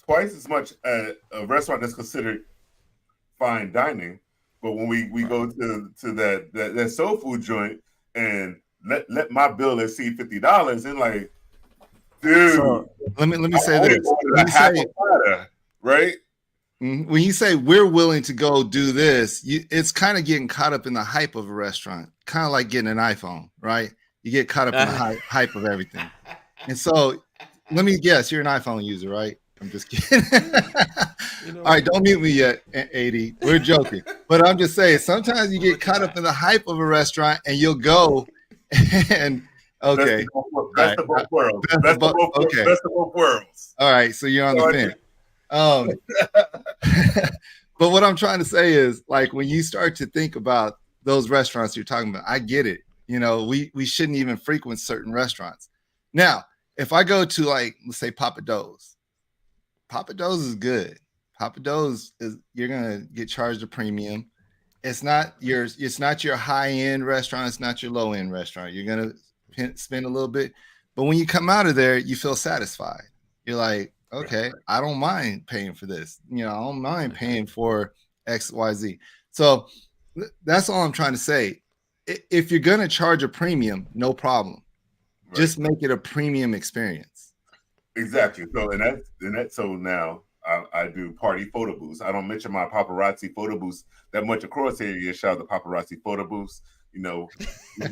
twice as much at a restaurant that's considered fine dining. But when we go to that soul food joint and let my bill exceed $50, and like, dude, So let me say only this. ordered When a you half say a platter, right? when you say we're willing to go do this, it's kind of getting caught up in the hype of a restaurant, kind of like getting an iPhone, right? You get caught up in the hype of everything. And so let me guess, you're an iPhone user, right? I'm just kidding. All right, don't mute me yet, 80. We're joking. But I'm just saying, sometimes you get caught up in the hype of a restaurant and you'll go and okay. Best of both worlds. Best of both worlds. All right, so you're on the fence. But what I'm trying to say is, like, when you start to think about those restaurants you're talking about, I get it. You know, we shouldn't even frequent certain restaurants. Now, if I go to, like, let's say Papa Do's is good. Papa Do's is, you're gonna get charged a premium. It's not your high end restaurant. It's not your low end restaurant. You're gonna spend a little bit, but when you come out of there, you feel satisfied. You're like, okay, I don't mind paying for this. You know, I don't mind paying for X, Y, Z. So that's all I'm trying to say. If you're gonna charge a premium, no problem. Right. Just make it a premium experience. Exactly. So so now I do party photo booths. I don't mention my paparazzi photo booths that much across here. You shout out the paparazzi photo booths. You know,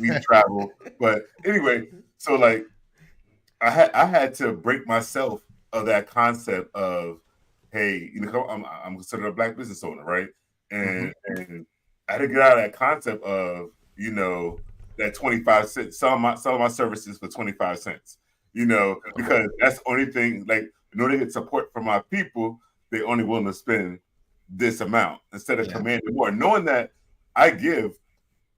we travel. But anyway, so like I had to break myself of that concept of, hey, you know, I'm considered a Black business owner, right? And I had to get out of that concept of, you know, that 25 cents, selling my services for 25 cents, you know, because that's the only thing, like, in order to get support from my people, they only willing to spend this amount instead of commanding more, knowing that I give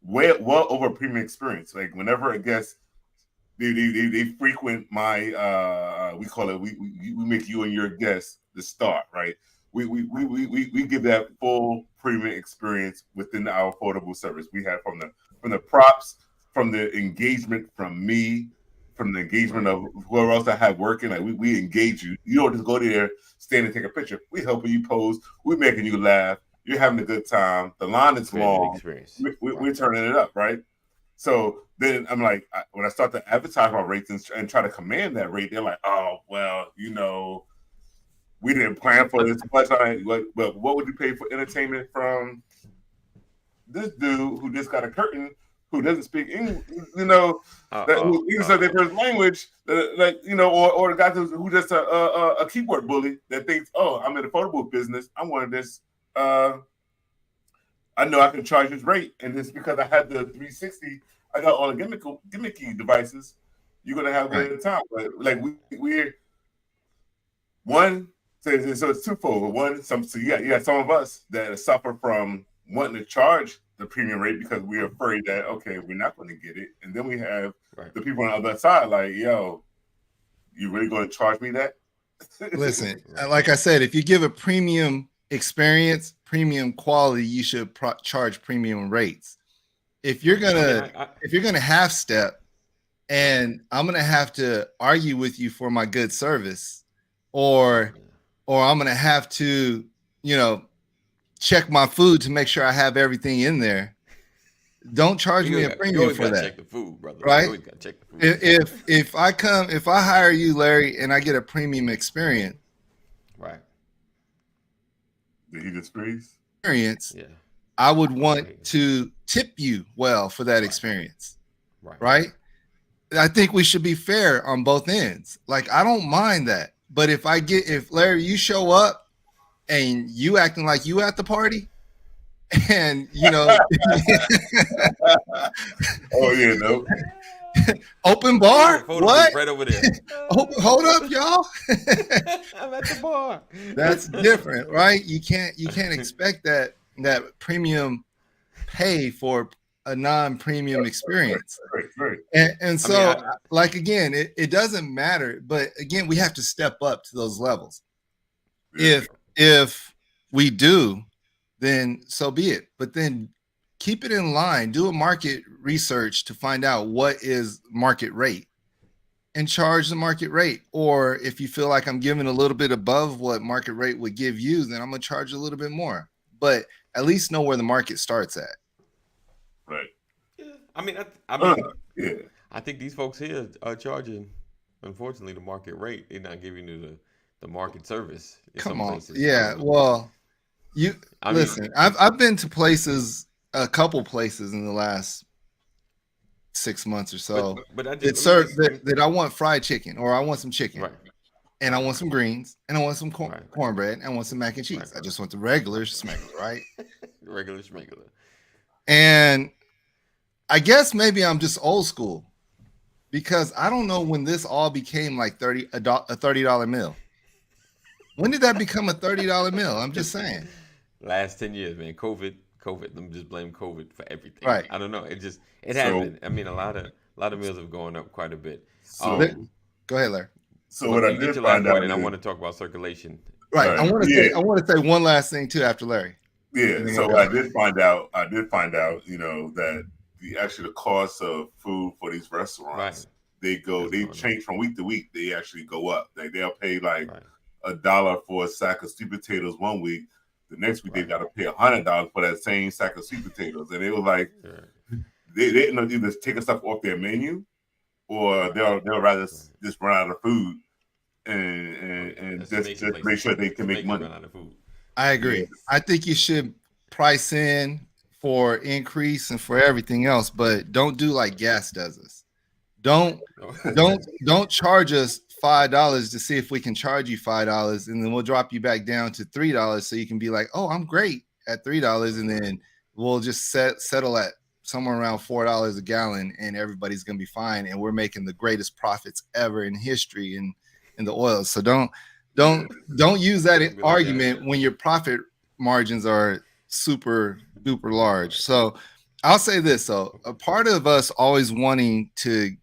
well over premium experience. Like, whenever a guest, they frequent my we call it, we make you and your guests the start, right? We give that full premium experience within our affordable service. We have from the props, from the engagement from me, from the engagement of whoever else I have working. Like, we engage you. You don't just go there, stand and take a picture. We helping you pose. We're making you laugh. You're having a good time. The line is long. We're turning it up, right? So then I'm like, when I start to advertise my rates and try to command that rate, they're like, oh, well, you know, we didn't plan for this much. But what would you pay for entertainment from this dude who just got a curtain, who doesn't speak English, you know, who uses their first language, like, you know, or the guy who just a keyboard bully that thinks, oh, I'm in the photo booth business. I'm one of this. I know I can charge this rate, and it's because I had the 360. I got all the gimmicky devices. You're gonna have a good time. But like we're one. So it's twofold. One, so you got some of us that suffer from wanting to charge the premium rate because we're afraid that, okay, we're not going to get it, and then we have the people on the other side like, yo, you really going to charge me that? Listen, like I said, if you give a premium experience, premium quality, you should charge premium rates. If you're gonna half step, and I'm gonna have to argue with you for my good service, or I'm gonna have to, you know, check my food to make sure I have everything in there, don't charge me a premium for that. Check the food, brother. Right? Check the food. If I hire you, Larry, and I get a premium experience, right? Did he just freeze? Experience. Yeah. I would want to tip you well for that experience. Right? I think we should be fair on both ends. Like, I don't mind that. But if Larry, you show up and you acting like you at the party, and you know, oh yeah, no. Open bar? What? Right over there. Hold up, y'all. I'm at the bar. That's different, right? You can't expect that premium pay for a non-premium experience. Right. And so, like, again, it doesn't matter. But again, we have to step up to those levels. If we do, then so be it. But then keep it in line. Do a market research to find out what is market rate, and charge the market rate. Or if you feel like I'm giving a little bit above what market rate would give you, then I'm gonna charge a little bit more. But at least know where the market starts at. Right. Yeah. I mean, Yeah. I think these folks here are charging, unfortunately, the market rate. They're not giving you the market service in Come some on. places. Yeah. Well, you I mean, listen, I've been to places, a couple places in the last 6 months or but so but I that just let me serve just that I want fried chicken, or I want some chicken, right, and I right, want some greens, and I want some right, cornbread, and I want some mac and right. cheese. I just want the regular smegular, right? Regular schmegular. And I guess maybe I'm just old school because I don't know when this all became like a $30 meal. When did that become a $30 meal? I'm just saying. Last 10 years, man. COVID. Let me just blame COVID for everything. Right. I don't know. It has So been. I mean, a lot of meals have gone up quite a bit. so Go ahead, Larry. so what But I you get did your last find point, out and I is want to talk about circulation. Right. right. Yeah. I want to say one last thing too after Larry. Yeah. And then So we'll I go. did find out, that the cost of food for these Right. restaurants, It's they going up. change from week to week. They actually go up. Like they'll pay like Right. $1 for a sack of sweet potatoes one week. The next week they Right. got to pay $100 for that same sack of sweet potatoes. And it was like Right. they didn't either taking stuff off their menu, or they'll rather Right. just run out of food and Oh yeah, and that's just Jamaican make places sure they can make Jamaican money. run out of food. I Yeah. agree. I think you should price in for increase and for everything else, but don't do like gas does us. Don't don't charge us $5 to see if we can charge you $5, and then we'll drop you back down to $3 so you can be like, oh, I'm great at $3, and then we'll just settle at somewhere around $4 a gallon, and everybody's gonna be fine, and we're making the greatest profits ever in history in the oil. So don't use that Be like that. argument when your profit margins are super duper large. So I'll say this though, a part of us always wanting to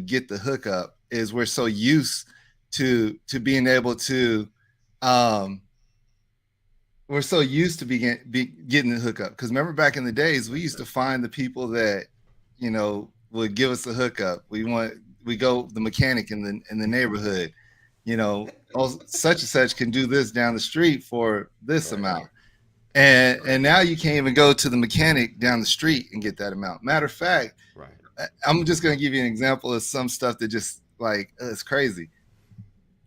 get the hookup is we're so used to being able to we're so used to getting the hookup, because remember back in the days we used to find the people that would give us the hookup. We go the mechanic in the neighborhood, oh, such and such can do this down the street for this Right. amount. And now you can't even go to the mechanic down the street and get that amount. Matter of fact, Right. I'm just going to give you an example of some stuff that just like it's crazy.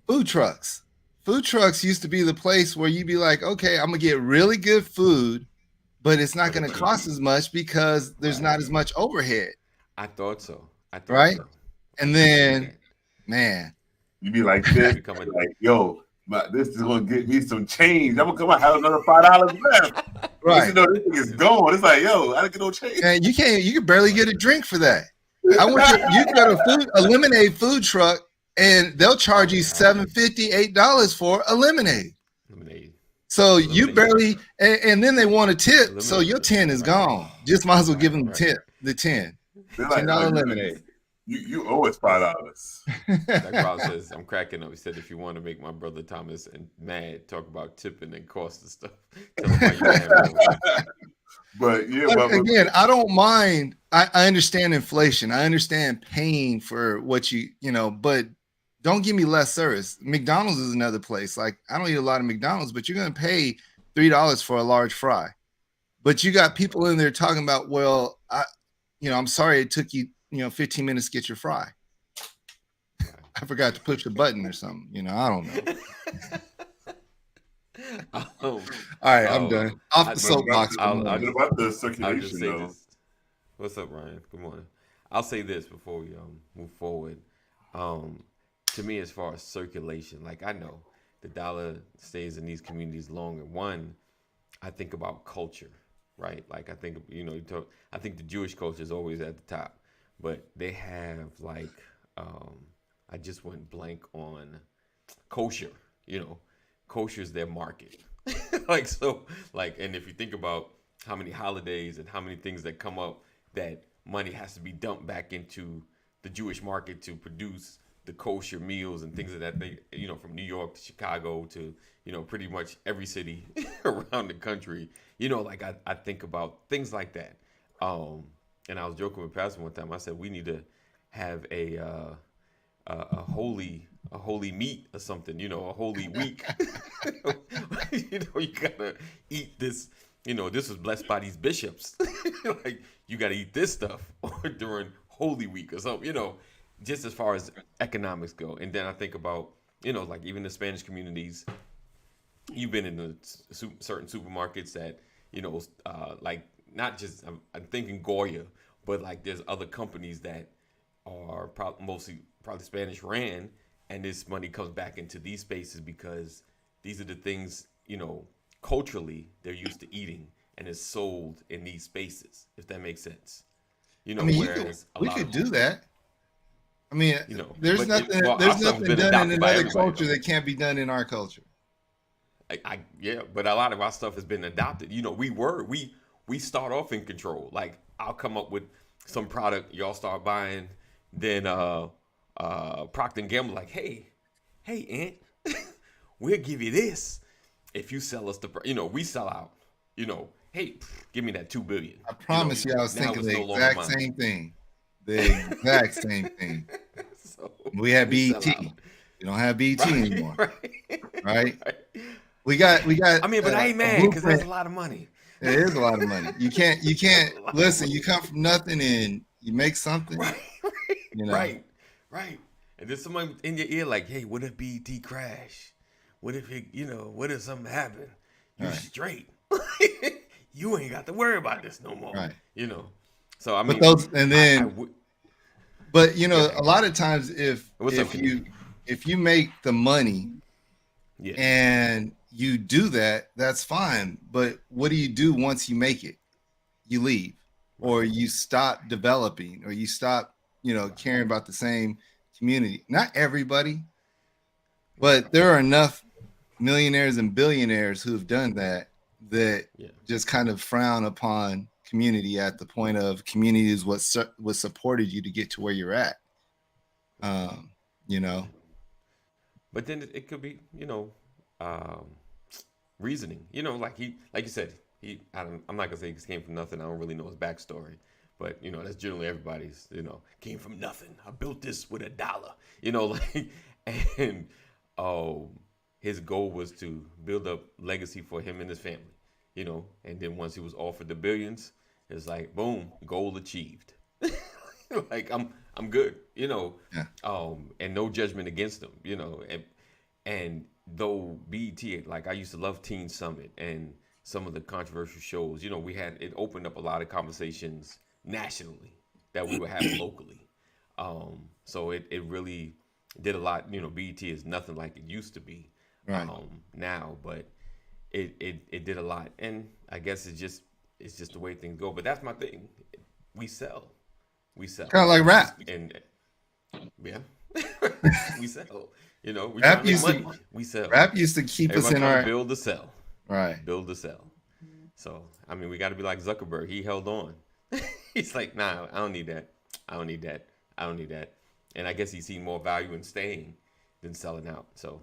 Food trucks. Food trucks used to be the place where you'd be like, okay, I'm going to get really good food, but it's not going to cost as much because there's Right. not as much overhead. I thought so. Right. So. And then, man, You be like this, Becoming like, yo, this is gonna get me some change. I'm gonna come out have another $5 left. right. You know this thing is gone. It's like, yo, I didn't get no change. And you can barely get a drink for that. You got a lemonade food truck, and they'll charge you $7.50, $8 for a lemonade. lemonade. So you barely, and then they want a tip, so your 10 is Right. gone. Just might as well give them Right. the 10. They're like, $10 lemonade. You owe us $5. That crowd says, I'm cracking up. He said, if you want to make my brother Thomas and mad, talk about tipping and cost and stuff. Tell him why you mad, bro. But yeah, But again, I don't mind. I understand inflation. I understand paying for what but don't give me less service. McDonald's is another place. Like, I don't eat a lot of McDonald's, but you're going to pay $3 for a large fry. But you got people in there talking about, well, I'm sorry it took you, 15 minutes to get your fry. I forgot to push the button or something. I don't know. All right, I'm done. Off the soapbox. I'll what just- about the I'll just circulation say though? this. What's up, Ryan? Good morning. I'll say this before we move forward. To me, as far as circulation, like, I know the dollar stays in these communities longer. One, I think about culture, right? Like, I think I think the Jewish culture is always at the top, but they have like I just went blank on kosher. Kosher is their market. And if you think about how many holidays and how many things that come up, that money has to be dumped back into the Jewish market to produce the kosher meals and things of that thing, from New York to Chicago to, pretty much every city around the country. I think about things like that. And I was joking with Pastor one time. I said, we need to have a holy meat or something, you know, a holy week. You know, you gotta eat this. You know, this was blessed by these bishops. Like you gotta eat this stuff during Holy Week or something. You know, just as far as economics go. And then I think about, you know, like even the Spanish communities. You've been in the certain supermarkets that, you know, like not just I'm thinking Goya, but like there's other companies that are mostly probably Spanish ran, and this money comes back into these spaces because these are the things, you know, culturally they're used to eating, and it's sold in these spaces, if that makes sense. You I know, mean, whereas a we lot could of, do that. I mean, you know, there's but nothing well, there's our stuff has nothing been done in adopted by another everybody culture though. that can't be done in our culture. Yeah, but a lot of our stuff has been adopted. You know, we start off in control. Like I'll come up with some product, y'all start buying, then Procter and Gamble like, hey, Aunt, we'll give you this if you sell us you know, we sell out. You know, hey, give me that $2 billion. I You know, promise you, I was now thinking it's the no longer exact mine. same thing. The exact same thing. So We have we sell BET. out. We don't have BET anymore, Right. right? Right. We got I mean, but I ain't a mad because that's blueprint. a lot of money. It is a lot of money. You can't That's a lot of listen. money. You come from nothing and you make something. Right, You know, right. And there's someone in your ear like, hey, what if BT crash? What if it, you know, what if something happened? You right, straight. You ain't got to worry about this no more. right. You know. So I But mean, those, and I then, would. but you Go know, ahead. a lot of times, if What's up, Kenny? you make the money Yeah. and you do that, that's fine. But what do you do once you make it? You leave, Right. or you stop developing, or you stop, caring about the same community. Not everybody, but there are enough millionaires and billionaires who have done that Yeah. just kind of frown upon community at the point of community is what supported you to get to where you're at. Um, you know, But then it could be, you know, um, reasoning. You know, like you said, I'm not gonna say he came from nothing. I don't really know his backstory, but you know, that's generally everybody's. You know, came from nothing. I built this with $1. You know, like, and um, his goal was to build up legacy for him and his family. You know, and then once he was offered the billions, it's like boom, goal achieved. Like I'm good. You know, yeah, and no judgment against him. You know, and though BET, like I used to love Teen Summit and some of the controversial shows, you know, it opened up a lot of conversations nationally that we were having locally. So it really did a lot. You know, BET is nothing like it used to be right. now, but it did a lot. And I guess it's just the way things go. But that's my thing. We sell. Kind of like rap. And yeah, we sell. You know, we Rap trying to make used money. to We sell. rap used to keep us Everybody in trying to our build the sell. right. Build the sell. So I mean, we got to be like Zuckerberg. He held on. He's like, nah, I don't need that. I don't need that. I don't need that. And I guess he seen more value in staying than selling out. So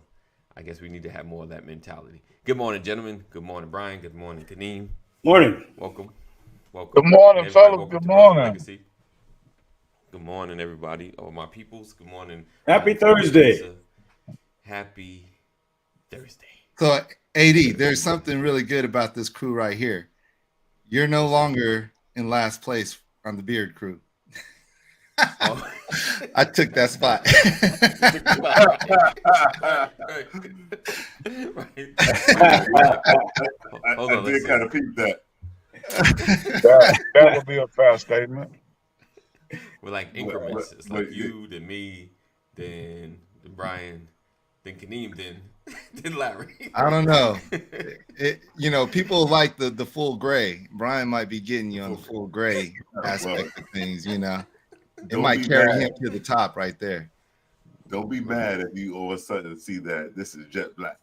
I guess we need to have more of that mentality. Good morning, gentlemen. Good morning, Brian. Good morning, Kaneem. Morning. Welcome. Good morning, fellas. Good morning. Legacy. Good morning, everybody. All my peoples. Good morning. Happy Thursday. Lisa. Happy Thursday. So, AD, there's something really good about this crew right here. You're no longer in last place on the Beard crew. Oh. I took that spot. Hold on, I did kind of peep that. That would be a fair statement. We're like increments. It's like you, then me, then Brian, then Kaneem, then Larry. I don't know. People like the full gray. Brian might be getting you on the full gray aspect of things, you know. It might carry him to the top right there. Don't be mad if you all of a sudden see that this is jet black.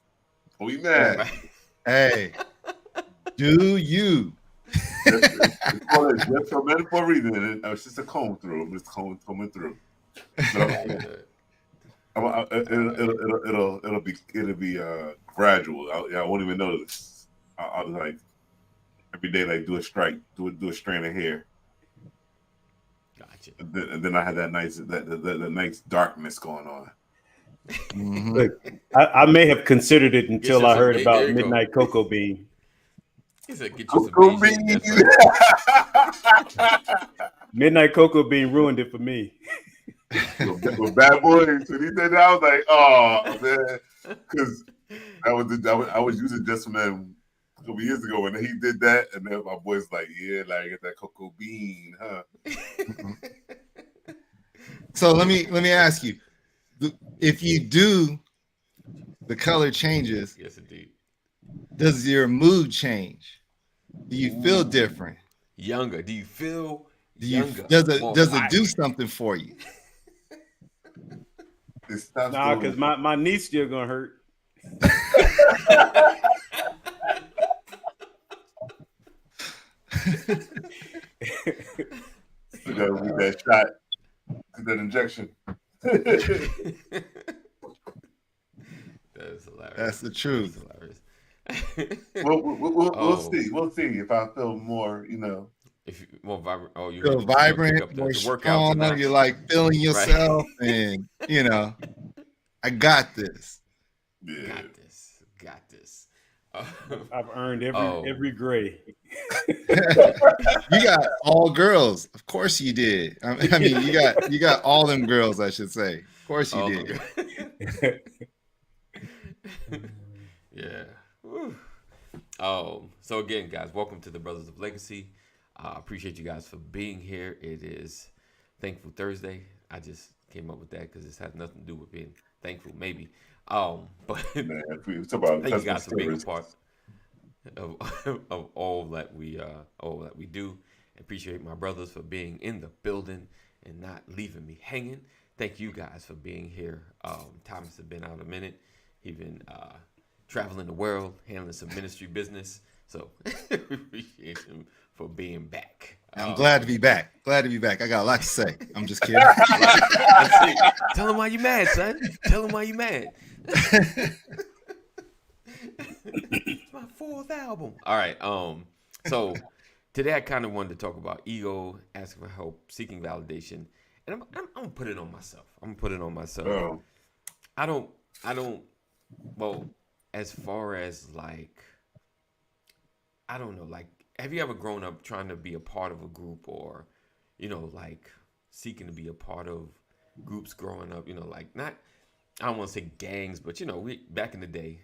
Don't be mad. Hey, do you? Just for metaphor reason. It's just a comb through. I'm just combing through. It'll be gradual. I won't even notice. I'll like every day, like do a strike, do a strand of hair. Gotcha. Gotcha. And then I had that nice that nice darkness going on. Mhm. Look, I may have considered it until I heard about there you go. Midnight Cocoa Bean. He said, "Get you some Cocoa Beijing." bean. That's right. Midnight Cocoa Bean ruined it for me. With Bad Boys, when he did that, I was like, oh man, because I was using just from them a couple years ago when he did that, and then my boy's like, yeah, like get that cocoa bean, huh? So let me ask you, if you do the color changes, Yes, indeed. does your mood change? Do you feel different? Younger? Do you feel younger? Does it do vibrant? something for you? Nah, because my knee's still gonna hurt. You gotta read that shot, that injection. That is hilarious. That's the truth. We'll see. We'll see if I feel more, If you more vibrant, you feel vibrant, more strong. You're like feeling yourself, right? And I got this. Yeah. Got this. I've earned every gray. You got all girls. Of course you did. I mean, you got all them girls, I should say. Of course you did. Yeah. Whew. So again, guys, welcome to the Brothers of Legacy. Appreciate you guys for being here. It is Thankful Thursday. I just came up with that because this has nothing to do with being thankful, maybe. But man, it's about thank you guys for being a part of all that we do. Appreciate my brothers for being in the building and not leaving me hanging. Thank you guys for being here. Thomas has been out a minute. He's been traveling the world, handling some ministry business. So appreciate him for being back. I'm glad to be back. I got a lot to say. I'm just kidding. Tell him why you mad, son. Tell him why you mad. It's my 4th album. All right. So today I kind of wanted to talk about ego, asking for help, seeking validation, and I'm gonna put it on myself. Oh. I don't. Well, as far as like, I don't know. Like, have you ever grown up trying to be a part of a group, or, like seeking to be a part of groups growing up? Like not. I don't want to say gangs, but we back in the day,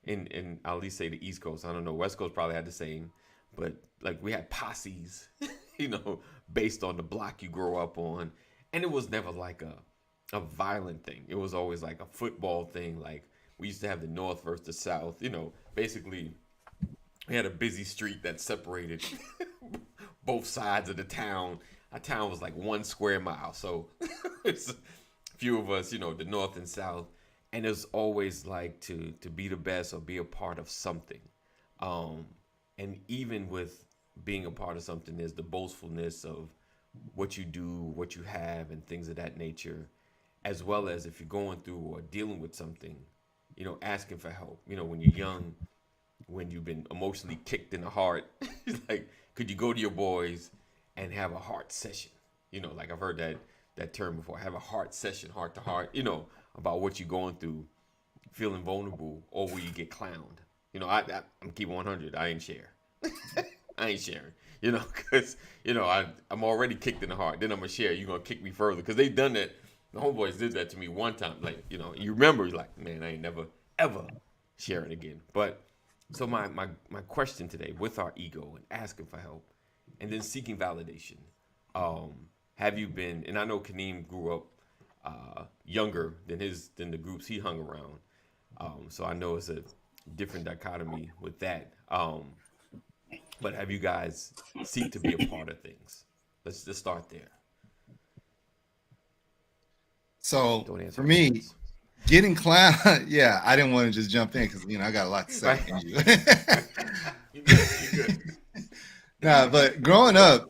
in I'll at least say the East Coast. I don't know, West Coast probably had the same, but like we had posses, based on the block you grow up on, and it was never like a violent thing. It was always like a football thing. Like we used to have the North versus the South. Basically we had a busy street that separated both sides of the town. Our town was like 1 square mile, so it's few of us, the North and South, and it's always like to be the best or be a part of something. And even with being a part of something, there's the boastfulness of what you do, what you have, and things of that nature, as well as if you're going through or dealing with something, asking for help. When you're young, when you've been emotionally kicked in the heart, like, could you go to your boys and have a heart session? Like I've heard that term before, have a heart session, heart to heart, about what you're going through, feeling vulnerable, or will you get clowned? I'm keep 100. I ain't share. I ain't sharing, because, I'm already kicked in the heart. Then I'm going to share. You're going to kick me further. Because they done that. The homeboys did that to me one time. Like, you remember, like, man, I ain't never, ever sharing again. But so my question today, with our ego and asking for help and then seeking validation, have you been, and I know Kaneem grew up younger than the groups he hung around. So I know it's a different dichotomy with that. But have you guys seek to be a part of things? Let's just start there. So for me, getting clown, yeah, I didn't want to just jump in because I got a lot to say. Right. You good. Nah, but growing up,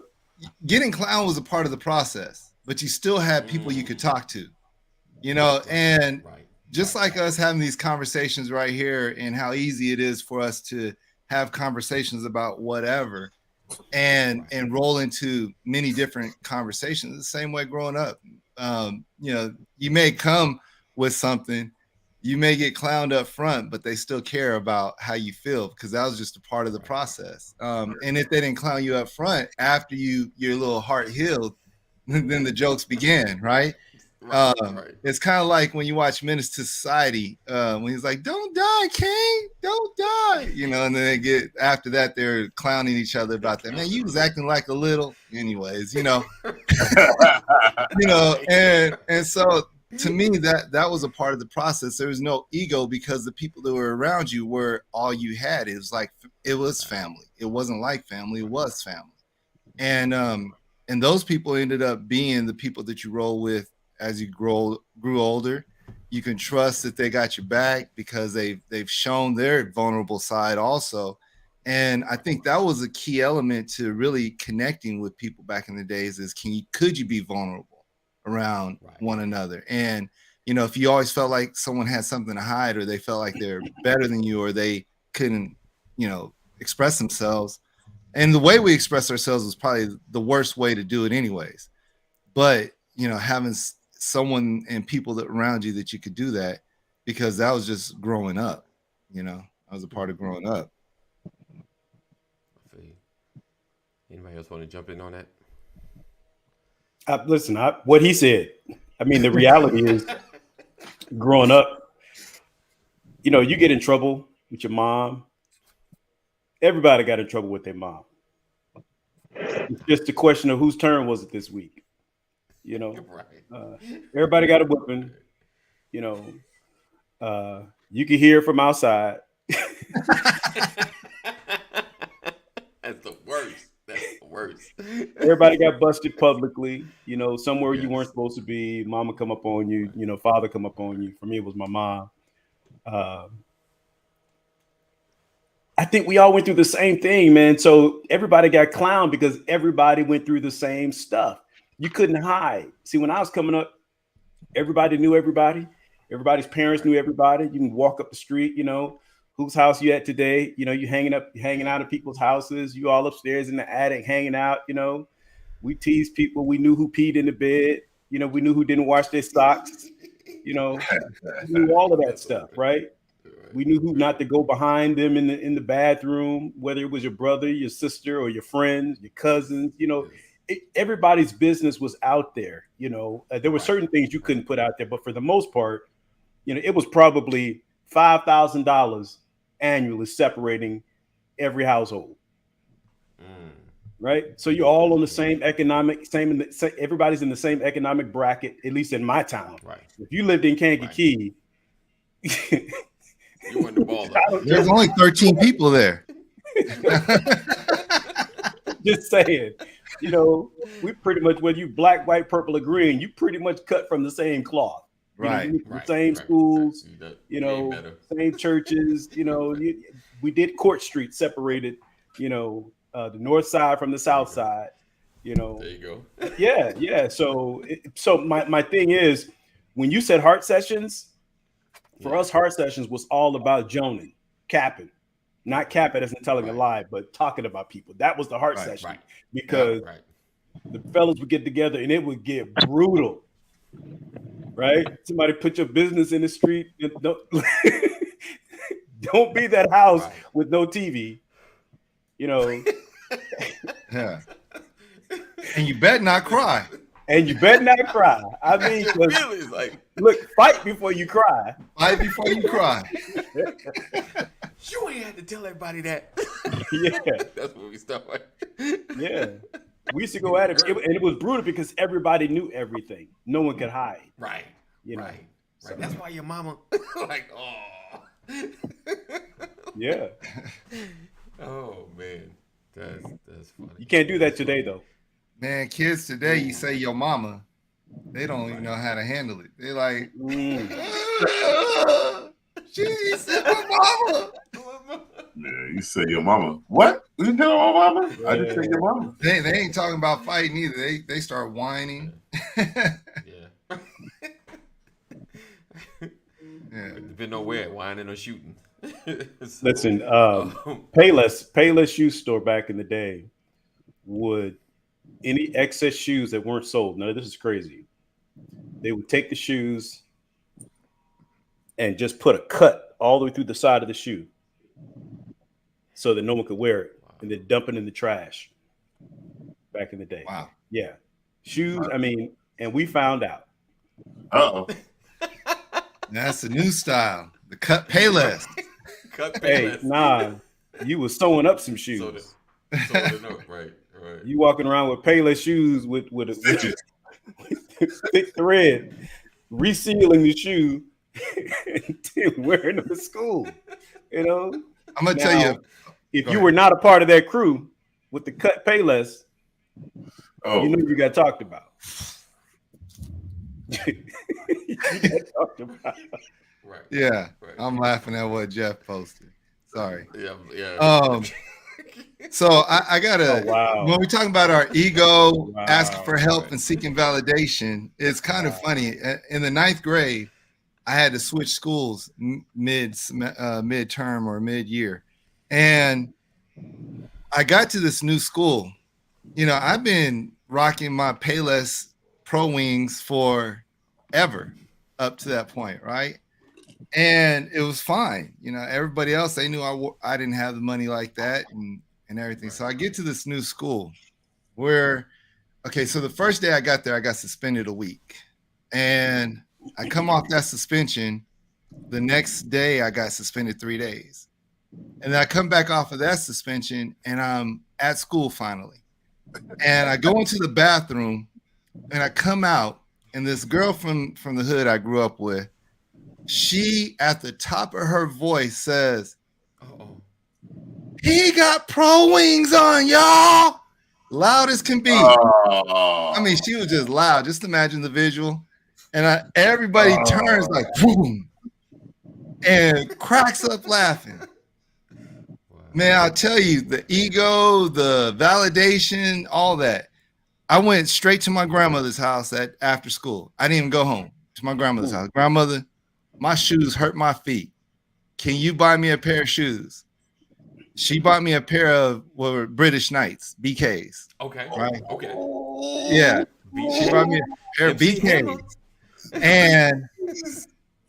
getting clown was a part of the process, but you still had people you could talk to, and just like us having these conversations right here and how easy it is for us to have conversations about whatever, and roll into many different conversations the same way growing up. You may come with something, you may get clowned up front, but they still care about how you feel because that was just a part of the process. And if they didn't clown you up front, after your little heart healed, then the jokes began, right? It's kind of like when you watch Menace to Society, when he's like, "Don't die, Kane, don't die," and then they get after that they're clowning each other about that. Man, you was acting like a little, anyways, and so to me that was a part of the process. There was no ego because the people that were around you were all you had. It was like it was family. It wasn't like family. It was family, and those people ended up being the people that you roll with. As you grew older, you can trust that they got your back because they've shown their vulnerable side also. And I think that was a key element to really connecting with people back in the days is could you be vulnerable around one another? And, if you always felt like someone had something to hide or they felt like they're better than you or they couldn't, express themselves. And the way we express ourselves was probably the worst way to do it anyways. But, having someone and people that around you that you could do that because that was just growing up, that was a part of growing up. Anybody else want to jump in on that? Listen, what he said, I mean, the reality is growing up, you get in trouble with your mom. Everybody got in trouble with their mom. It's just a question of whose turn was it this week. Everybody got a whipping. You can hear it from outside. That's the worst. Everybody got busted publicly. Somewhere you weren't supposed to be. Mama come up on you. Father come up on you. For me, it was my mom. I think we all went through the same thing, man. So everybody got clowned because everybody went through the same stuff. You couldn't hide. See, when I was coming up, everybody knew everybody. Everybody's parents knew everybody. You can walk up the street, whose house you at today? You hanging out at people's houses. You all upstairs in the attic hanging out. We teased people. We knew who peed in the bed. We knew who didn't wash their socks. We knew all of that stuff, right? We knew who not to go behind them in the bathroom, whether it was your brother, your sister, or your friends, your cousins. Everybody's business was out there. There were certain things you couldn't put out there, but for the most part, it was probably $5,000 annually separating every household. Right. So you're all on the same everybody's in the same economic bracket, at least in my town. Right. If you lived in Kankakee, you won the ball. There's only 13 people there. Just saying. We pretty much, whether you black, white, purple, or green, you pretty much cut from the same cloth. Right. The same schools, same churches, we did Court Street separated, the north side from the south side, There you go. Yeah. So my thing is, when you said heart sessions, for us, heart sessions was all about joning, capping. Not capping as in telling a lie, but talking about people. That was the heart session. Because the fellas would get together and it would get brutal. Right? Somebody put your business in the street. Don't be that house with no TV. Yeah. And you better not cry. I mean, look, fight before you cry. Fight before you cry. You ain't had to tell everybody that. Yeah. That's what we started. Yeah. We used to go at it. And it was brutal because everybody knew everything. No one could hide. Right. Right. So, that's why your mama Yeah. Oh man. That's funny. You can't do that today though. Man, kids today, you say your mama, they don't even know how to handle it. They're like, she said my mama. Yeah, you say your mama. What? You tell my mama? Yeah. I just say your mama. They ain't talking about fighting either. They start whining. Yeah. Depending on where, whining or shooting. Listen, Payless shoe store back in the day. would any excess shoes that weren't sold. Now this is crazy. They would take the shoes and just put a cut all the way through the side of the shoe so that no one could wear it, and then dump it in the trash. Back in the day. Wow. Yeah. Shoes. I mean, and we found out. Uh-oh. That's the new style. The cut payless. Cut Hey, payless. nah, you was sewing up some shoes. Right. You walking around with payless shoes with a thick thread, resealing the shoe, and then wearing them to school. You know. I'm gonna tell you, if you were not a part of that crew with the cut payless, Oh, you knew you got talked about. You got talked about. Right. yeah, Right. I'm laughing at what Jeff posted. Sorry. Yeah. So I gotta. Oh, wow. When we talk about our ego, Wow. asking for help, and seeking validation, it's kind of funny. In the 9th grade, I had to switch schools midterm or mid-year, and I got to this new school. You know, I've been rocking my Payless Pro Wings forever up to that point, right? And it was fine. You know, everybody else, they knew I didn't have the money like that and everything. So I get to this new school where, okay, so the first day I got there, I got suspended a week. And I come off that suspension. The next day, I got suspended 3 days. And then I come back off of that suspension, and I'm at school finally. And I go into the bathroom, and I come out, and this girl from the hood I grew up with, she, at the top of her voice, says, "He got Pro Wings on, y'all." Loud as can be. I mean, she was just loud. Just imagine the visual. And everybody turns like, boom, and cracks up laughing. Man, I'll tell you, the ego, the validation, all that. I went straight to my grandmother's house after school. I didn't even go home. To my grandmother's house. Grandmother, my shoes hurt my feet. Can you buy me a pair of shoes? She bought me a pair of British Knights, BKs. Okay. Right? Okay. Yeah. She bought me a pair of BKs.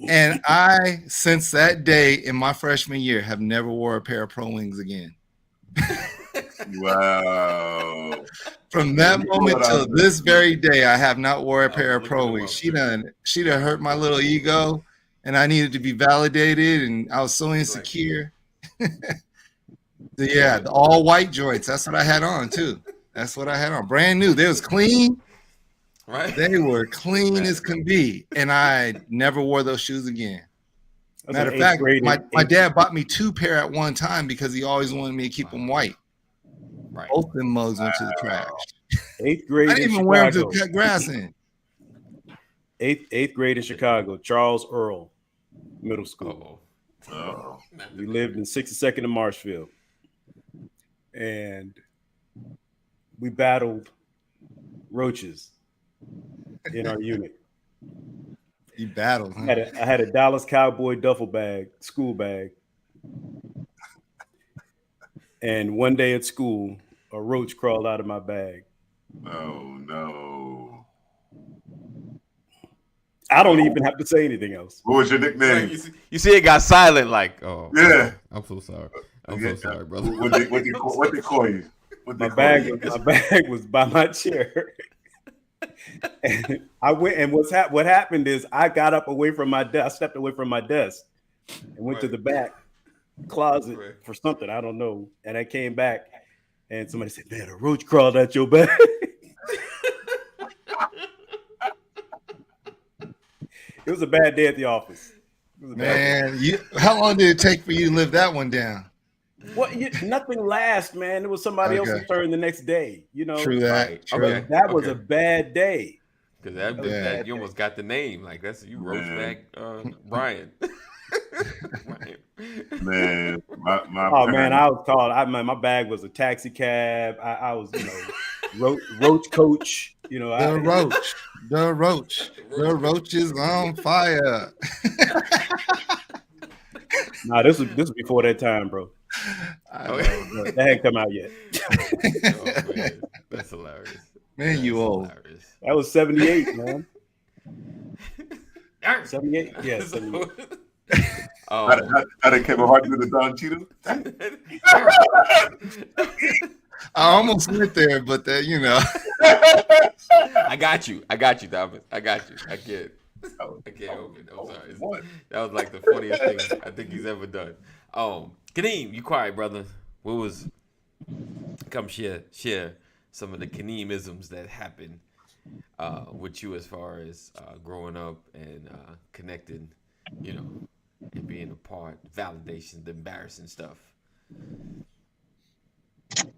And I, since that day in my freshman year, have never wore a pair of Pro Wings again. Wow. From that moment till this very day, I have not wore a pair of Pro Wings. She done hurt my little ego, and I needed to be validated, and I was so insecure. Yeah, the all white joints. That's what I had on too. That's what I had on. Brand new. They was clean. Right. They were clean as can be, and I never wore those shoes again. Matter of fact, my dad bought me 2 pair at one time because he always wanted me to keep them white. Right. Both them mugs went to the trash. 8th grade. I didn't even wear them to cut grass in. Eighth grade in Chicago, Charles Earl Middle School. Oh. We lived in 62nd and Marshfield, and we battled roaches in our unit. You battled. Huh? I had a Dallas Cowboy duffel bag, school bag, and one day at school, a roach crawled out of my bag. Oh no! I don't even have to say anything else. What was your nickname? You see, it got silent. Like, oh, Yeah. I'm so sorry. I'm so sorry, brother. What they call you? My bag was by my chair. And I went, and what happened is I got up away from my desk. I stepped away from my desk and went to the back closet for something, I don't know. And I came back, and somebody said, "Man, a roach crawled out your bag." It was a bad day at the office. Man, how long did it take for you to live that one down? Well, nothing lasts, man. It was somebody else's turn the next day. You know, True that. Right. True. Okay. That was a bad day. Because that you almost got the name. Like, that's you roast back Brian. Man, my man, I was called. My bag was a taxi cab. I was, roach coach. The roach is on fire. Nah, this was before that time, bro. That hadn't come out yet. Oh, man. That's hilarious. Man, you old. Hilarious. That was 78, man. 78? Yeah, 78. How did Kevin Hart do the Don Cheadle? I almost went there, but that, you know. I got you, Thomas. I got you. I can't help it. I'm sorry. That was like the funniest thing I think he's ever done. Kaneem, you quiet, brother. What was? Come share some of the Kaneem-isms that happened with you as far as growing up and connecting, and being a part, validation, the embarrassing stuff.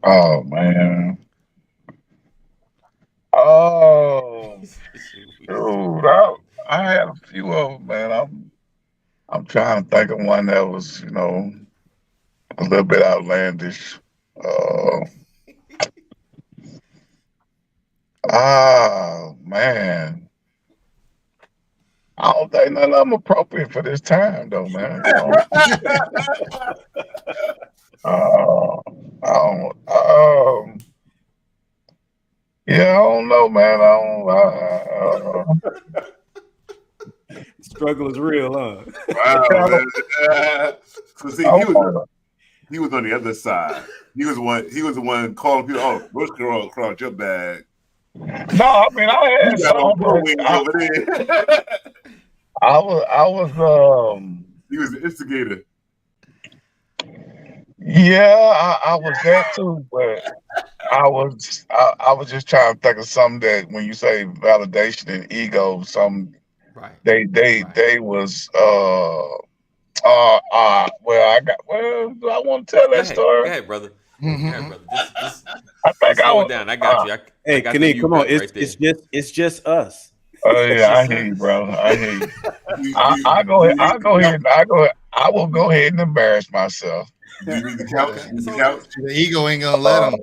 Oh man. Oh, dude, I had a few of them, man. I'm trying to think of one that was, a little bit outlandish. Man. I don't think none of them appropriate for this time, though, man. Yeah, I don't know, man. Struggle is real, huh? Wow, man. So see, he was on the other side. He was the one calling people, "Oh, Bush girl across your bag." No, I mean I had some. I was He was the instigator. Yeah, I was that too, but I was just trying to think of something that when you say validation and ego, they was well I want to tell that story. Go ahead, brother. Mm-hmm. Go ahead, brother. I think slow it down. I got you. Hey, Kaneem, come on. It's just us. Oh yeah, I hear you, bro. I hear you. I will go ahead and embarrass myself. Do you need the couch? The ego ain't gonna let him.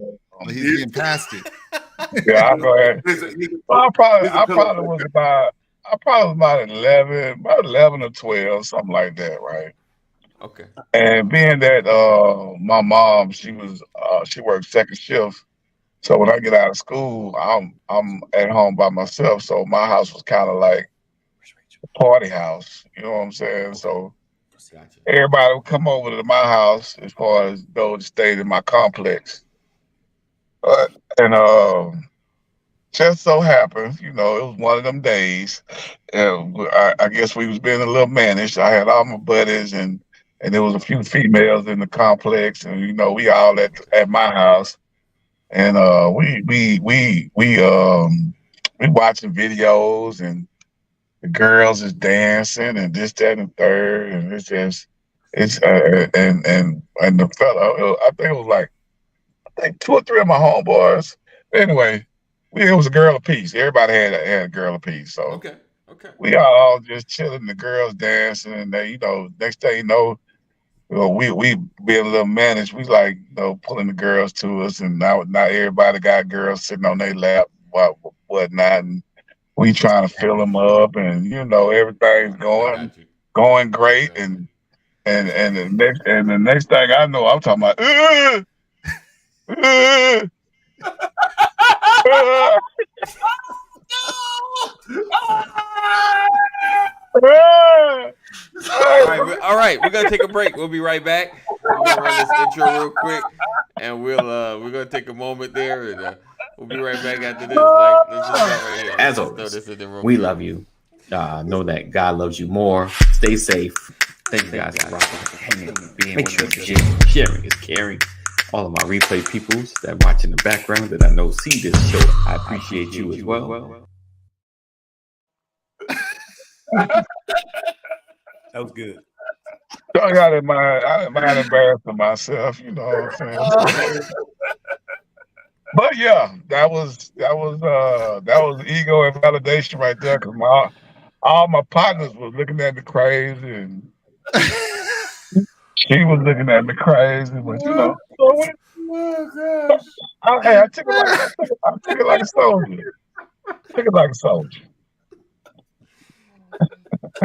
He's getting past it. Yeah, I'll go ahead. I probably was about 11 or 12, something like that, right? Okay. And being that my mom, she worked second shift, so when I get out of school, I'm at home by myself. So my house was kind of like a party house, you know what I'm saying? So everybody would come over to my house as far as those that stayed in my complex. And just so happens, it was one of them days. I guess we was being a little managed. I had all my buddies and there was a few females in the complex, and we all at my house, and we watching videos, and the girls is dancing and this, that, and the third, and and the fella, I think it was like 2 or 3 of my homeboys. Anyway, it was a girl apiece. Everybody had a girl apiece. So okay. We all just chilling, the girls dancing, and they, next thing you know, we being a little managed. We like, pulling the girls to us, and now everybody got girls sitting on their lap, whatnot, and we trying to fill them up, and everything's going great, and the next thing I know, I'm talking about. All right. We're gonna take a break. We'll be right back. We're gonna run this intro real quick, and we're gonna take a moment there, and we'll be right back after this. Let's just right here. As always, we love you. Know that God loves you more. Stay safe. Thank you guys for rocking, hanging, being. Make sure you're sharing is caring. All of my replay peoples that watch in the background that I know see this show, I appreciate you as well. That was good. I didn't mind embarrassing myself, you know what I'm saying? But yeah, that was ego and validation right there, because all my partners were looking at me crazy, and she was looking at me crazy, but I took it like a soldier.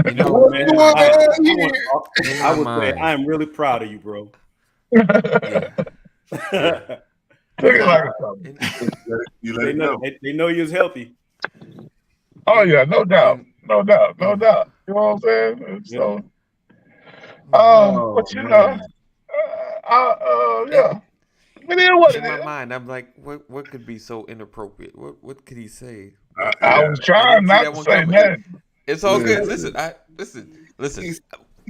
You know, Man, Whoa, I would say I am really proud of you, bro. yeah. Look at like something. You let it go. They know you was healthy. Oh yeah, no doubt, no doubt, no Mm. doubt. You know what I'm saying? So, Oh, but you know, man. yeah, it is what In it my is. mind, I'm like, what could be so inappropriate? What could he say? I Yeah. was I trying didn't see not that to one say coming. that. It's all good. Listen. Listen. He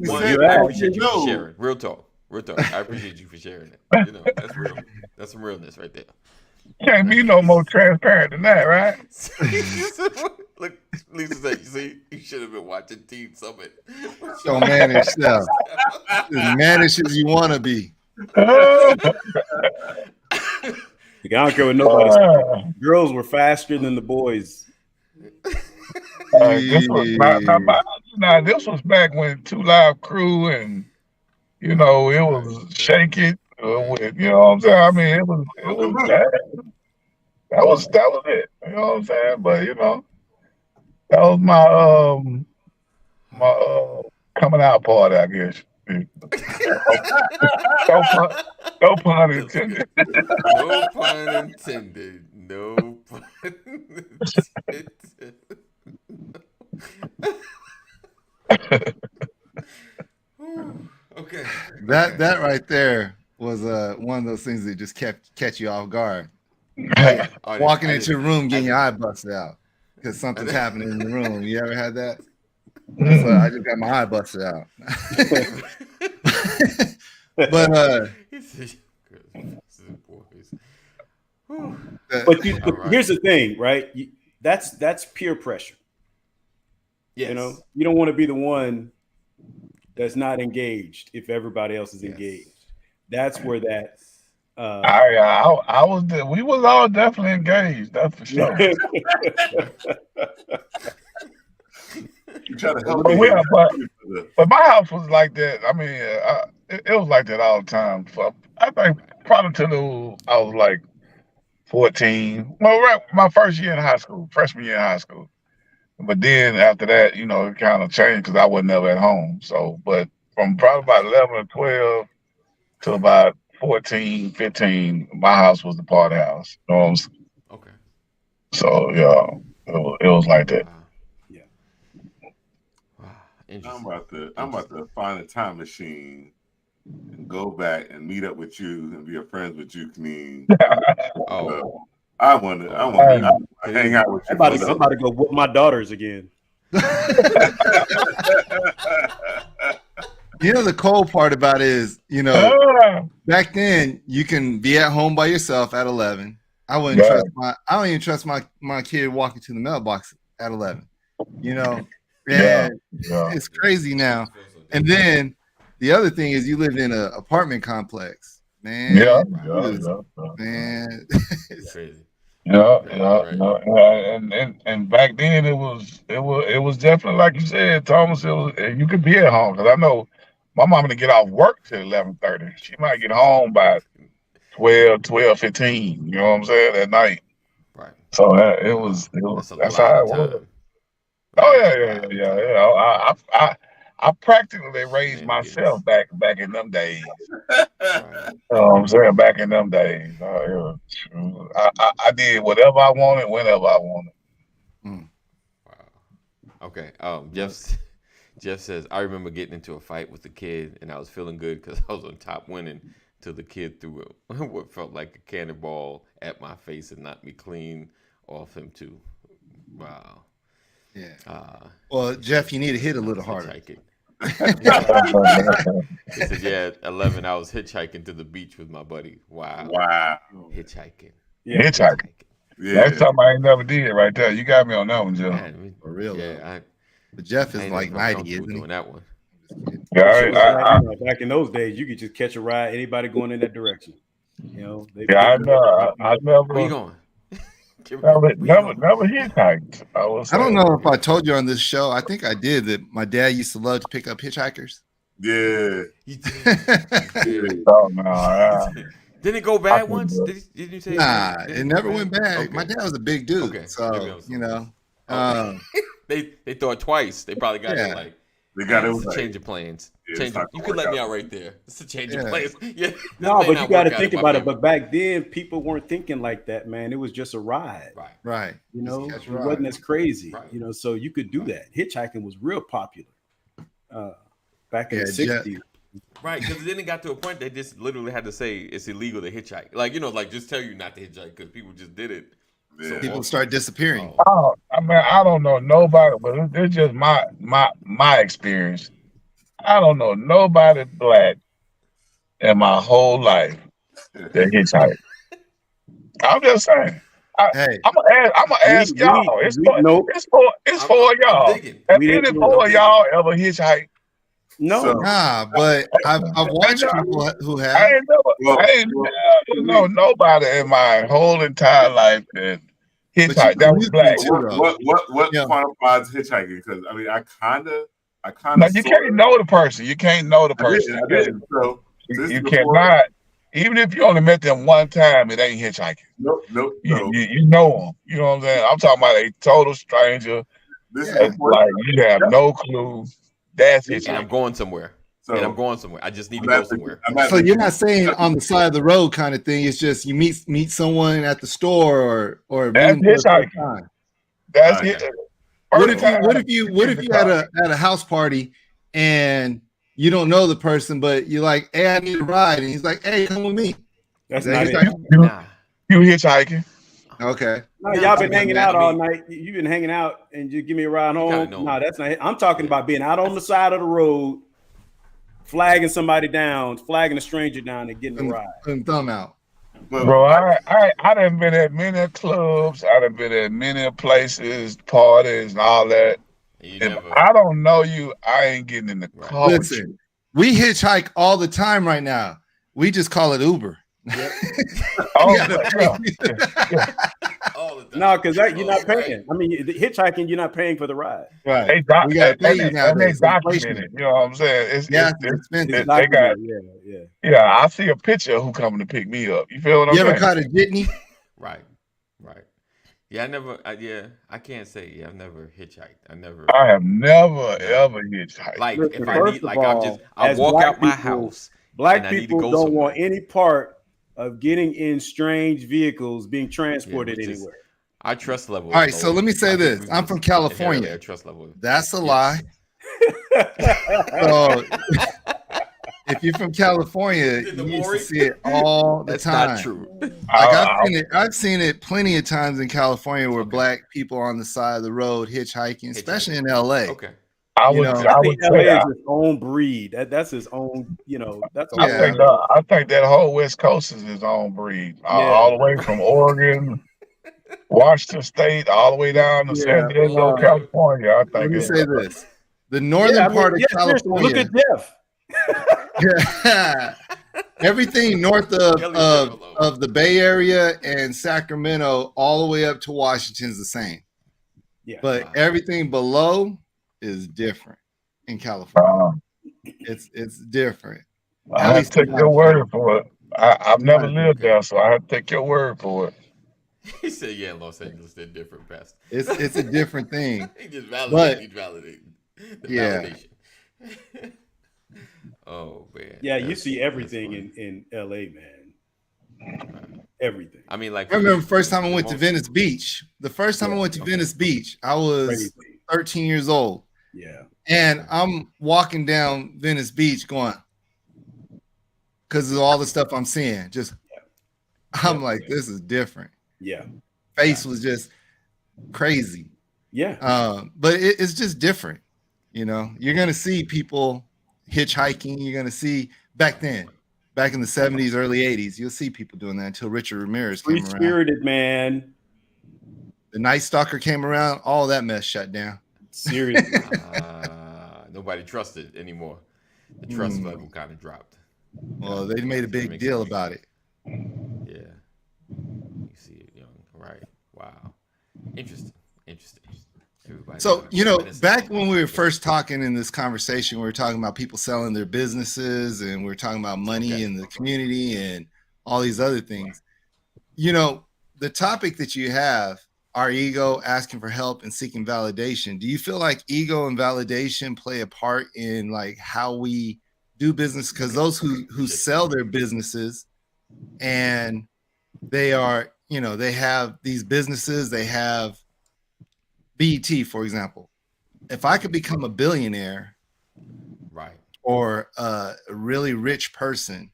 Well, said, you I asked. appreciate you for No. sharing. Real talk. I appreciate you for sharing that. You know, that's real. That's some realness right there. Can't be no more transparent than that, right? Look, Lisa said, "You see, you should have been watching Team Summit." don't manage yourself. As managed as you want to be. Uh, I don't care what nobody said. Girls were faster than the boys. this was this was back when Two Live Crew and it was Shake It with what I'm saying. I mean, it was that was it. You know what I'm saying? But that was my coming out party, I guess. No pun, no pun intended. No pun intended. No pun intended. Okay. That right there was one of those things that just catch you off guard. Yeah. Walking into a room, getting your eye busted out because something's happening in the room. You ever had that? That's I just got my eye busted out. But here's the thing, right? That's peer pressure. yes. You don't want to be the one that's not engaged if everybody else is engaged. That's where that. I was. We was all definitely engaged. That's for sure. You try to help But my house was like that. I mean, it was like that all the time. So I think probably till I was like 14. Well, right, my first year in high school, freshman year in high school. But then after that, it kind of changed because I wasn't never at home. So, but from probably about 11 or 12 to about 14, 15, my house was the party house. You know what I'm saying? Okay. So, yeah, it was like that. Yeah. Wow. I'm about to find a time machine and go back and meet up with you and be friends with you, Kaneen. I want to hang out with you. I'm about to go whoop my daughters again. The cold part about it is, back then you can be at home by yourself at 11. I don't even trust my kid walking to the mailbox at 11. It's crazy now. And then the other thing is you live in an apartment complex, man. Man, it's crazy. And back then it was definitely like you said, Thomas. You could be at home because I know my mom didn't get off work till 11:30. She might get home by 12:15. You know what I'm saying, at night. Right. So that's how it was. Oh yeah. I practically raised myself back in them days. Right. You know what I'm saying? Back in them days, I did whatever I wanted, whenever I wanted. Wow. Okay. Jeff says, I remember getting into a fight with a kid, and I was feeling good because I was on top winning till the kid threw what felt like a cannonball at my face and knocked me clean off him too. Wow. Yeah. Well, Jeff, you need to hit a little harder. He said, yeah, at 11, I was hitchhiking to the beach with my buddy. Wow. Hitchhiking. Yeah. Hitchhiking. Yeah. That's something I ain't never did right there. You got me on that one, Joe. For real. Yeah. But Jeff is like 90, isn't he? Doing that one. Yeah, back in those days, you could just catch a ride, anybody going in that direction. I know. I never. Where you going? Never hitchhiked. I don't know if I told you on this show. I think I did that. My dad used to love to pick up hitchhikers. Yeah. You did. Oh, no. Didn't it go bad once? Did you say? Nah, it never went bad. Okay. My dad was a big dude, so They thought twice. They probably got it like. They got it It's a right. change of plans. Yeah, Change. it's not You gonna could work let me out. out right there. It's a change of Yeah. plans. Yeah. No, this may but not you got to work out think in my about it. favor. But back then, people weren't thinking like that, man. It was just a ride. Right. Right. You know, Just catch a it ride. wasn't as crazy. Right. You know, so you could do that. Hitchhiking was real popular back in Yeah, the Jet- 60s. Right, because then it got to a point they just literally had to say it's illegal to hitchhike. Like, like just tell you not to hitchhike because people just did it. Yeah. People start disappearing. Oh, I mean, I don't know nobody, but it's just my experience. I don't know nobody black in my whole life that hitchhike. I'm just saying. Hey, I'm gonna ask y'all. It's for nope. it's for I'm y'all. digging. Have We any didn't- four of I'm y'all ever hitchhiked? No, So- nah, but I've watched people who I have. ain't never, Well, I ain't never know nobody in my whole entire life that But hitchhiked. you That was can black. use it too, What Yeah. quantifies hitchhiking? Because I mean, I kind No, of. you can't know the person. You can't know the person. I didn't. So this You is before- cannot. Even if you only met them one time, it ain't hitchhiking. Nope. No. You know them. You know what I'm saying? I'm talking about a total stranger. This Yeah. is before. Like you have no clue. That's and I'm hitchhiking. going somewhere. So and I'm going somewhere. I just need to I'm go at the- somewhere. I'm at So the- you're not saying on the side of the road kind of thing. It's just you meet someone at the store or That's meet them for the first hitchhiking. time. That's Okay. it. What if you at a house party and you don't know the person, but you're like, hey, I need a ride, and he's like, hey, come with me. that's Is not that it. hitchhiking? Nah. You hitchhiking? Okay. No, Yeah, y'all I been mean, hanging I out all mean- night. You've been hanging out and you give me a ride You gotta home. know. No, that's not it. I'm talking Yeah. about being out on the side of the road, flagging somebody down, flagging a stranger down and getting a ride. And thumb out. but- Bro, I done been at many clubs. I done been at many places, parties, and all that. You If never. I don't know you, I ain't getting in the Right. car with you. Listen, we hitchhike all the time right now. We just call it Uber. Oh, You gotta yeah. pay. all the time. No, because you're not Right. paying. I mean, the hitchhiking, you're not paying for the ride. Right. They We gotta pay you and they nowadays. document Inflation. it. You know what I'm saying? Gas It's is expensive. It's they got documented. Yeah. yeah. I see a picture of who coming to pick me up. You feel what I'm You ever saying? caught a jitney? Right. Yeah, I can't say. Yeah, I've never hitchhiked. I have never ever hitchhiked. Like Listen, if I first need, of like all, I'll as walk black out my people- house. Black And I need to people go don't somewhere. want any part of getting in strange vehicles being transported which is- anywhere. Our trust level. All is right, so low. let me say I think this. we've I'm from just California. inherited our trust level. That's a Yes. lie. So if you're from California, In the you used to Maury? see it all the That's time. not true. Like I- I've seen it plenty of times in California where black people on the side of the road hitchhiking, especially in LA. Okay. I You would know, I I would think LA say is his own breed. That's his own, that's a Yeah. I think that whole West Coast is his own breed. All the way from Oregon, Washington State, all the way down to San Diego, California. I Let think me it's say this. The northern part of seriously, look California. at Jeff. Yeah. Everything north of the Bay Area and Sacramento, all the way up to Washington, is the same. Yeah. But Wow. everything below is different in California. uh, It's different. I have to take your word for it. I've never lived Okay. there, so I have to take your word for it. He said, "Yeah, Los Angeles, they're different, best." It's a different thing. He just validated. But- He's validating. The Yeah. validation. Oh man. Yeah, you That's- see that's everything funny. in LA, man. Everything. I mean, like I remember the first time I the went to most- Venice Beach. The first time I went to Venice Beach, I was Crazy. 13 years old. Yeah. And I'm walking down Venice Beach going, because of all the stuff I'm seeing. Just I'm like, this is different. Yeah. Face was just crazy. Yeah. But it's just different. You know, you're gonna see people hitchhiking, you're gonna see back then, back in the 70s, early 80s, you'll see people doing that until Richard Ramirez came Free around. spirited, man. The Night Stalker came around, all that mess shut down. Seriously. Nobody trusted anymore. The trust Hmm. level kind of dropped. Well, they made a big deal about it. Yeah. You see it, young. Right. Wow. Interesting. Everybody So, doing you know, reminiscing. back when we were first talking in this conversation, we were talking about people selling their businesses and we were talking about money in the community and all these other things. You know, the topic that you have our ego, asking for help, and seeking validation. Do you feel like ego and validation play a part in like how we do business? Because those who sell their businesses and they are, you know, they have these businesses, they have BET, for example. If I could become a billionaire, Right. or a really rich person,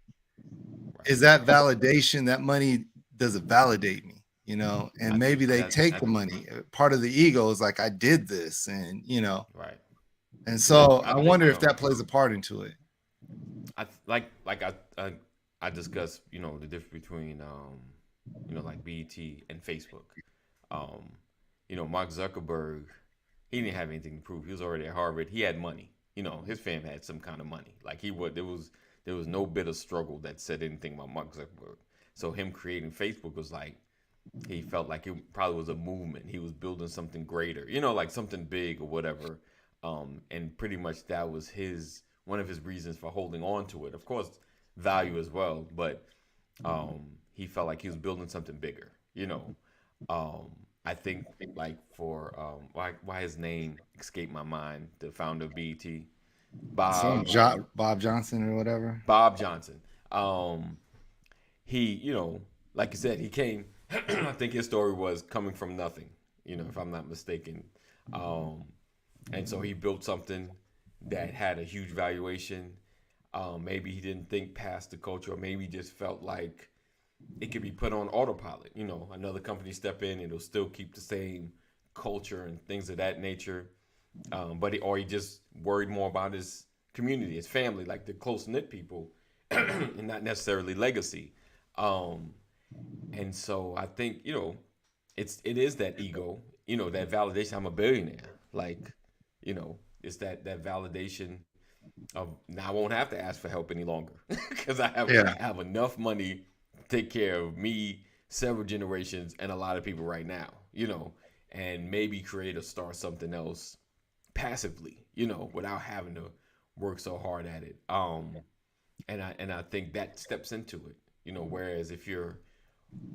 is that validation? That money, does it validate me? You know, and maybe they take the money. Part of the ego is like, I did this, and you know, Right. and so I think, wonder you if know, that plays a part into it. I discussed, you know, the difference between you know, like BET and Facebook. You know, Mark Zuckerberg, he didn't have anything to prove. He was already at Harvard. He had money. You know, his fam had some kind of money. Like there was no bit of struggle that said anything about Mark Zuckerberg. So him creating Facebook was like, he felt like it probably was a movement. He was building something greater, you know, like something big or whatever. And pretty much that was one of his reasons for holding on to it. Of course, value as well, but he felt like he was building something bigger, you know. I think like for why his name escaped my mind, the founder of BET, Bob Johnson or whatever. Bob Johnson. He, you know, like you said, he came. I think his story was coming from nothing, you know, if I'm not mistaken. And so he built something that had a huge valuation. Maybe he didn't think past the culture, or maybe he just felt like it could be put on autopilot. You know, another company step in, it'll still keep the same culture and things of that nature. Or he just worried more about his community, his family, like the close knit people, and not necessarily legacy. And so I think, you know, it is that ego, you know, that validation. I'm a billionaire. Like, you know, it's that validation of now I won't have to ask for help any longer because I have enough money to take care of me, several generations, and a lot of people right now, you know, and maybe create or start something else passively, you know, without having to work so hard at it. And I think that steps into it, you know, whereas if you're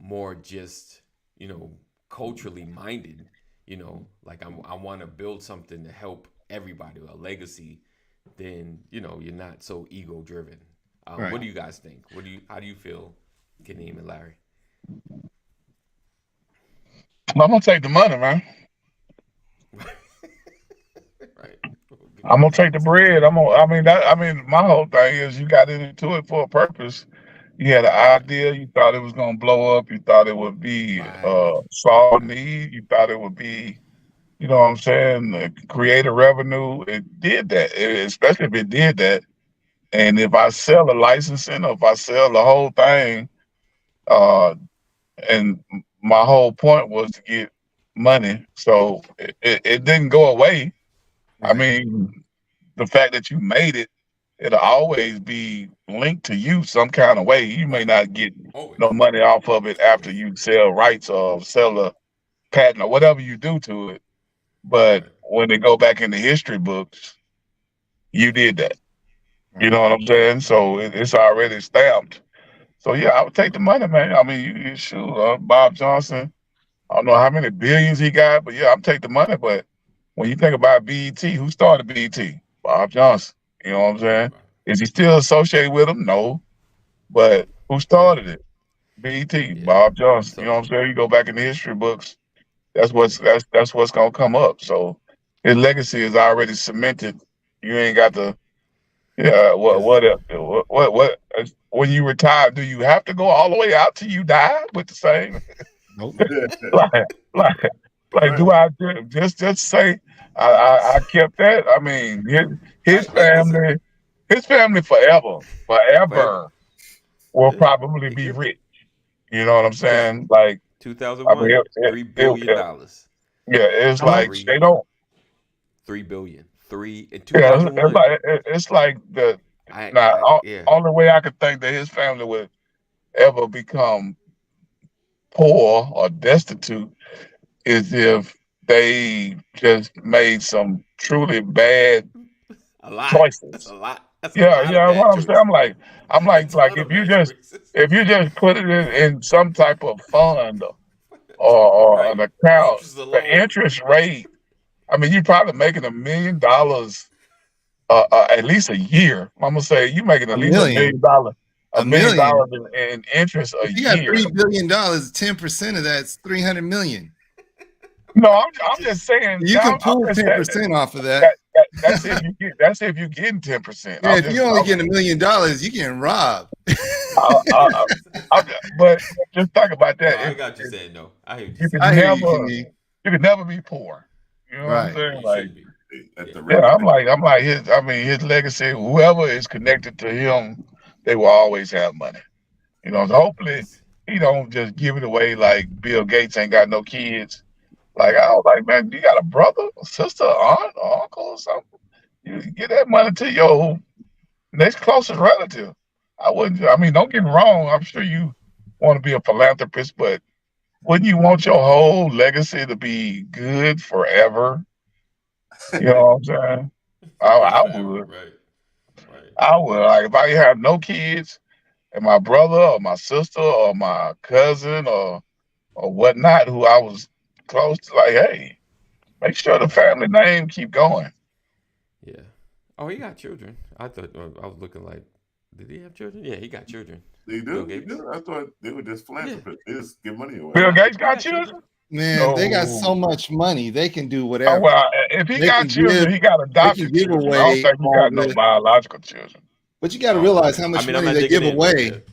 more just, you know, culturally minded, you know, like I want to build something to help everybody, a legacy, then, you know, you're not so ego driven. Right. What do you guys think? How do you feel, Kaneem and Larry? I'm gonna take the money, man. Right. I'm gonna take the bread. I mean, my whole thing is you got into it for a purpose. You had an idea. You thought it was gonna blow up. You thought it would be Right. solve a need. You thought it would be, you know what I'm saying, create a revenue. It did that, especially if it did that. And if I sell a licensing, or if I sell the whole thing, uh, and my whole point was to get money, so it didn't go away. I Right. mean, the fact that you made it, it'll always be linked to you some kind of way. You may Right. not get Always. no money off of it after Always. you sell rights or sell a patent or whatever you do to it. But Right. when they go back in the history books, you did that. You Right. know what I'm saying? So it's already stamped. So yeah, I would take the money, man. I mean, you shoot, Bob Johnson. I don't know how many billions he got, but yeah, I'm take the money. But when you think about BET, who started BET? Bob Johnson. You know what I'm saying? Right. Is he still associated with him? No. But who Yeah. started it? BET, Yeah. Bob Johnson. You know So what I'm saying? You go back in the history books, that's what's gonna come up. So his legacy is already cemented. You ain't got to. Yeah. because When you retire, do you have to go all the way out till you die with the same? Nope. like, like, like, Right. do I just say I kept that? I mean, his listen, family forever. forever will Yeah. probably They be kept it rich. You know what I'm because saying? Like, I mean, 2001, $3 billion. yeah, it's How like much? they Three don't. 3 billion. Three in Yeah, 2001. it's like the now Yeah. only way I could think that his family would ever become poor or destitute is if they just made some truly bad A lot. That's a choices. lot. That's a Yeah, lot of yeah. bad What I'm saying, choices. I'm A like ton of bad choices. if you just put it in some type of fund, or an Right. The account, interest the alone. interest rate. I mean, you're probably making $1 million at least a year. I'm gonna say you making A at least million. a A million million. dollars in interest a If you got year. $3 billion, 10% of that's 300 million. No, I'm just saying. You can I'm pull just saying 10% off of that. that's if you getting 10%. Yeah, if you only getting $1 million, you getting robbed. I, I, but just think about No, that. I got you saying no. I hear what you're You saying. could I hear you, never, Kenny. you could never be poor. You know what I'm Right. saying? You Like, shouldn't be. At Yeah. the yeah, rate that I'm like his legacy. Whoever is connected to him, they will always have money. You know, so hopefully he don't just give it away like Bill Gates ain't got no kids. Like I was like, man, you got a brother, a sister, aunt, or uncle, or something. You get that money to your next closest relative. I wouldn't. I mean, don't get me wrong. I'm sure you want to be a philanthropist, but wouldn't you want your whole legacy to be good forever? You know what I'm saying? Good I forever. would. Right. Right. I would. Like if I have no kids and my brother or my sister or my cousin or whatnot who I was close to, like, hey, make sure the family name keep going. Yeah. Oh, he got children. I thought I was looking like, did he have children? Yeah, he got children. they Bill do, they Gates. do. I thought they were just Yeah. philanthropists. They just give money away. Bill No, Gates he got got children. children? Man, they got No. so much money, they can do Oh whatever. well, if he They got can give children, he got they can adopted give children. I don't away think he all got no the, biological children. but you got to Oh, realize okay. how I much mean, I'm money not they digging give in, but yeah. away.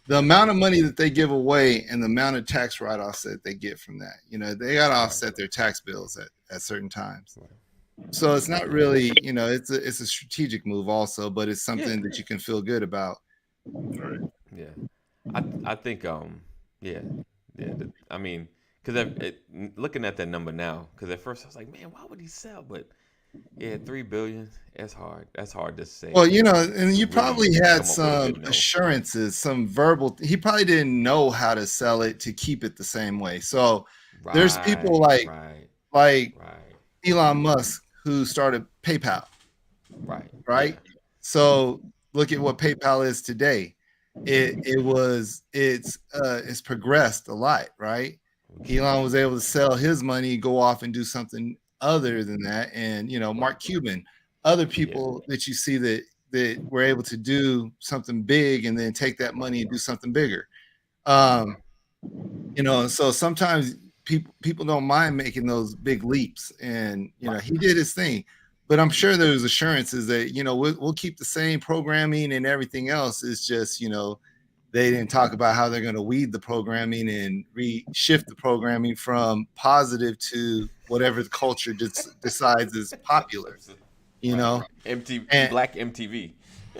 The amount of money that they give away and the amount of tax write-offs that they get from that. You know, they got to offset their tax bills at certain times. So it's not really, you know, it's a strategic move also, but it's something that you can feel good about. Right. Yeah. I think yeah. I mean, because looking at that number now, because at first I was like, man, why would he sell? But yeah, 3 billion. That's hard. That's hard to say. Well, you know, and you To probably really had come up with a some good no. assurances, some verbal. He probably didn't know how to sell it to keep it the same way. So there's people Right. like Right. Elon Musk who started PayPal, Right. right? Yeah. So look at what PayPal is today. It's progressed a lot, right? Elon was able to sell his money, go off and do something other than that, and you know, Mark Cuban, other people that you see that were able to do something big and then take that money and do something bigger. You know, so sometimes people don't mind making those big leaps, and you know, he did his thing. But I'm sure there's assurances that you know we'll keep the same programming and everything else. It's just you know they didn't talk about how they're going to weed the programming and shift the programming from positive to whatever the culture decides is popular. You know, MTV, and Black MTV.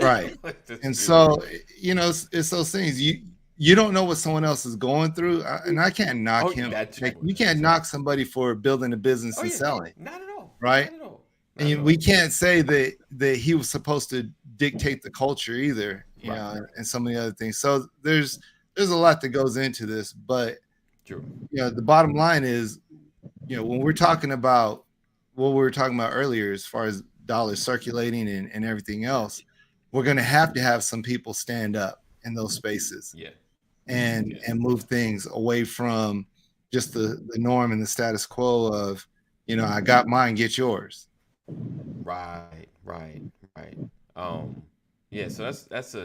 right. And so you know it's those things you don't know what someone else is going through, and I can't knock him. Like, you can't knock somebody for building a business and selling, Not at all. right? Not at all. And we can't say that he was supposed to dictate the culture either, you know, and some of the other things. So there's a lot that goes into this, but True. you know, the bottom line is, you know, when we're talking about what we were talking about earlier, as far as dollars circulating and everything else, we're going to have some people stand up in those spaces, and move things away from just the norm and the status quo of, you know, I got mine, get yours. Right. Yeah, so that's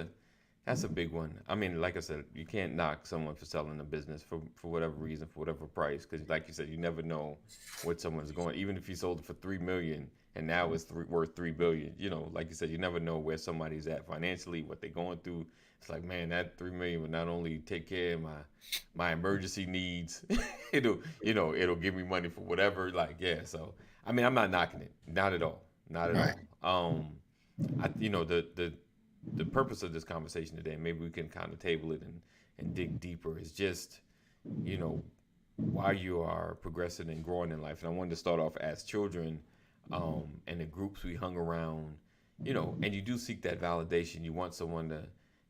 a big one. I mean, like I said, you can't knock someone for selling a business for whatever reason, for whatever price, because like you said, you never know what someone's going. Even if you sold it for 3 million and now it's worth 3 billion, you know, like you said, you never know where somebody's at financially, what they're going through. It's like, man, that 3 million would not only take care of my emergency needs, it'll give me money for whatever. Like, yeah. So I mean, I'm not knocking it, not at all, not at all. You know, the purpose of this conversation today, maybe we can kind of table it and dig deeper, is just, you know, why you are progressing and growing in life. And I wanted to start off as children, and the groups we hung around, you know, and you do seek that validation. You want someone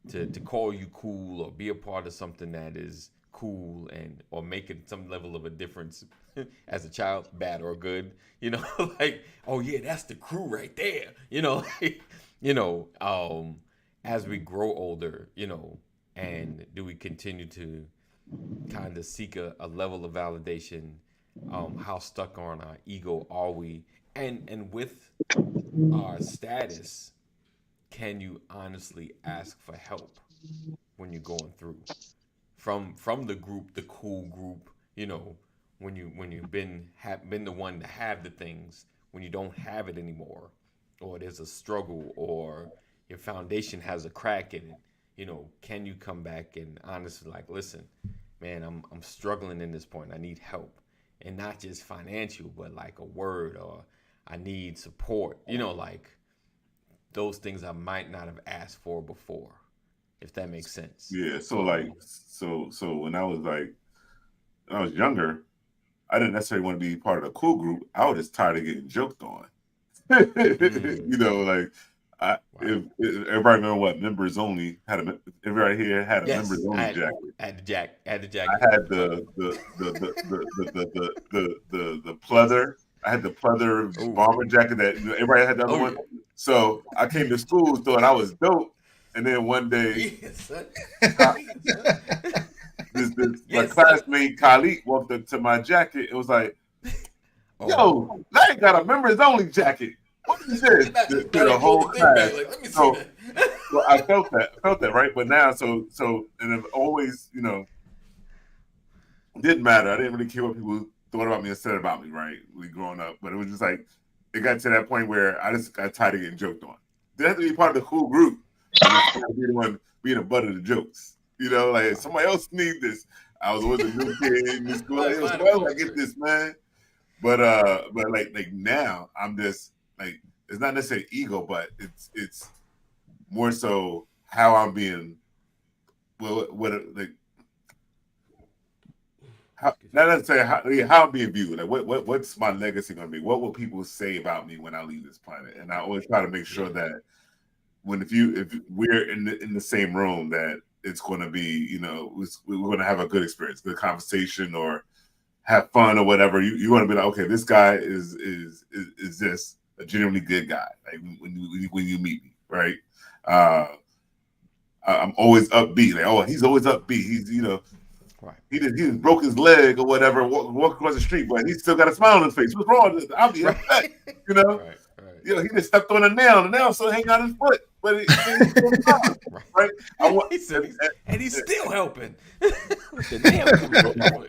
to call you cool or be a part of something that is cool or making some level of a difference as a child, bad or good, you know, like, oh yeah, that's the crew right there, you know, as we grow older, you know, and do we continue to kind of seek a level of validation. How stuck on our ego are we? And with our status, can you honestly ask for help when you're going through from the group, the cool group? You know, when you've been the one to have the things, when you don't have it anymore, or there's a struggle, or your foundation has a crack in it. You know, can you come back and honestly like, listen, man, I'm struggling in this point. I need help, and not just financial, but like a word, or I need support. You know, like those things I might not have asked for before, if that makes sense. Yeah. So like, so when I was younger, I didn't necessarily want to be part of the cool group. I was just tired of getting joked on. You know, like if everybody remember what members only had everybody here had a members only jacket. I had the jacket. I had the pleather. I had the pleather bomber jacket that everybody had the other one. So I came to school, thought I was dope, and then one day, my classmate Khalid walked up to my jacket. It was like, "Yo, I ain't got a members only jacket." What is this? The whole class. So I felt that, right? But now, so, and I've always, you know, didn't matter. I didn't really care what people thought about me or said about me, right? We growing up, but it was just like it got to that point where I just got tired of getting joked on. Didn't have to be part of the cool group. I be the one being a butt of the jokes. You know, like somebody else need this. I was always a new kid in school. Like, well, I get this, man. But like now, I'm just like, it's not necessarily ego, but it's more so how I'm being. Well, like how, not necessarily how I'm being viewed. Like what's my legacy gonna be? What will people say about me when I leave this planet? And I always try to make sure that if we're in the same room, that it's going to be, you know, we're going to have a good experience, good conversation, or have fun or whatever. You want to be like, okay, this guy is this a genuinely good guy? Like when you meet me, right? I'm always upbeat. Like, oh, he's always upbeat. He's, you know, right. He just broke his leg or whatever, walk across the street, but he still got a smile on his face. What's wrong with this? I'll be upset, you know. Right. You know, he just stepped on a nail. The nail still hanging on his foot, but he's still right. And he's still helping. The nail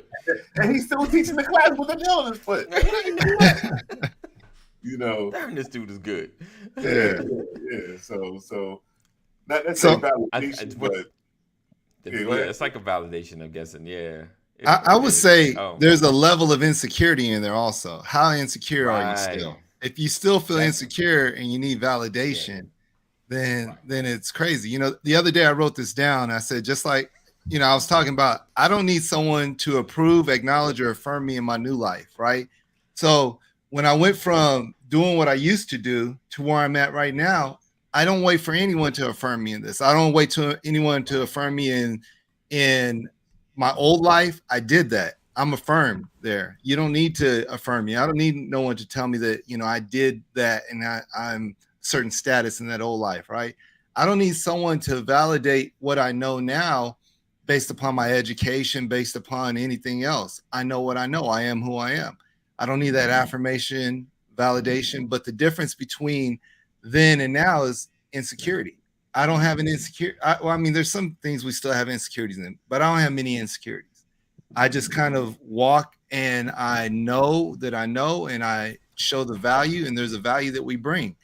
and he's still teaching the class with the nail on his foot. You know, damn, this dude is good. Yeah. So not necessarily validation, but it's like a validation, I'm guessing. Yeah. I would say there's a level of insecurity in there also. How insecure are you still? If you still feel insecure and you need validation, then it's crazy. You know, the other day I wrote this down. I said, just like, you know, I was talking about, I don't need someone to approve, acknowledge, or affirm me in my new life, right? So when I went from doing what I used to do to where I'm at right now, I don't wait for anyone to affirm me in this. I don't wait to anyone to affirm me in my old life. I did that. I'm affirmed there. You don't need to affirm me. I don't need no one to tell me that, you know, I did that and I'm certain status in that old life, right? I don't need someone to validate what I know now based upon my education, based upon anything else. I know what I know. I am who I am. I don't need that affirmation, validation. But the difference between then and now is insecurity. I don't have an insecurity. I mean, there's some things we still have insecurities in, but I don't have many insecurities. I just kind of walk and I know that I know, and I show the value, and there's a value that we bring.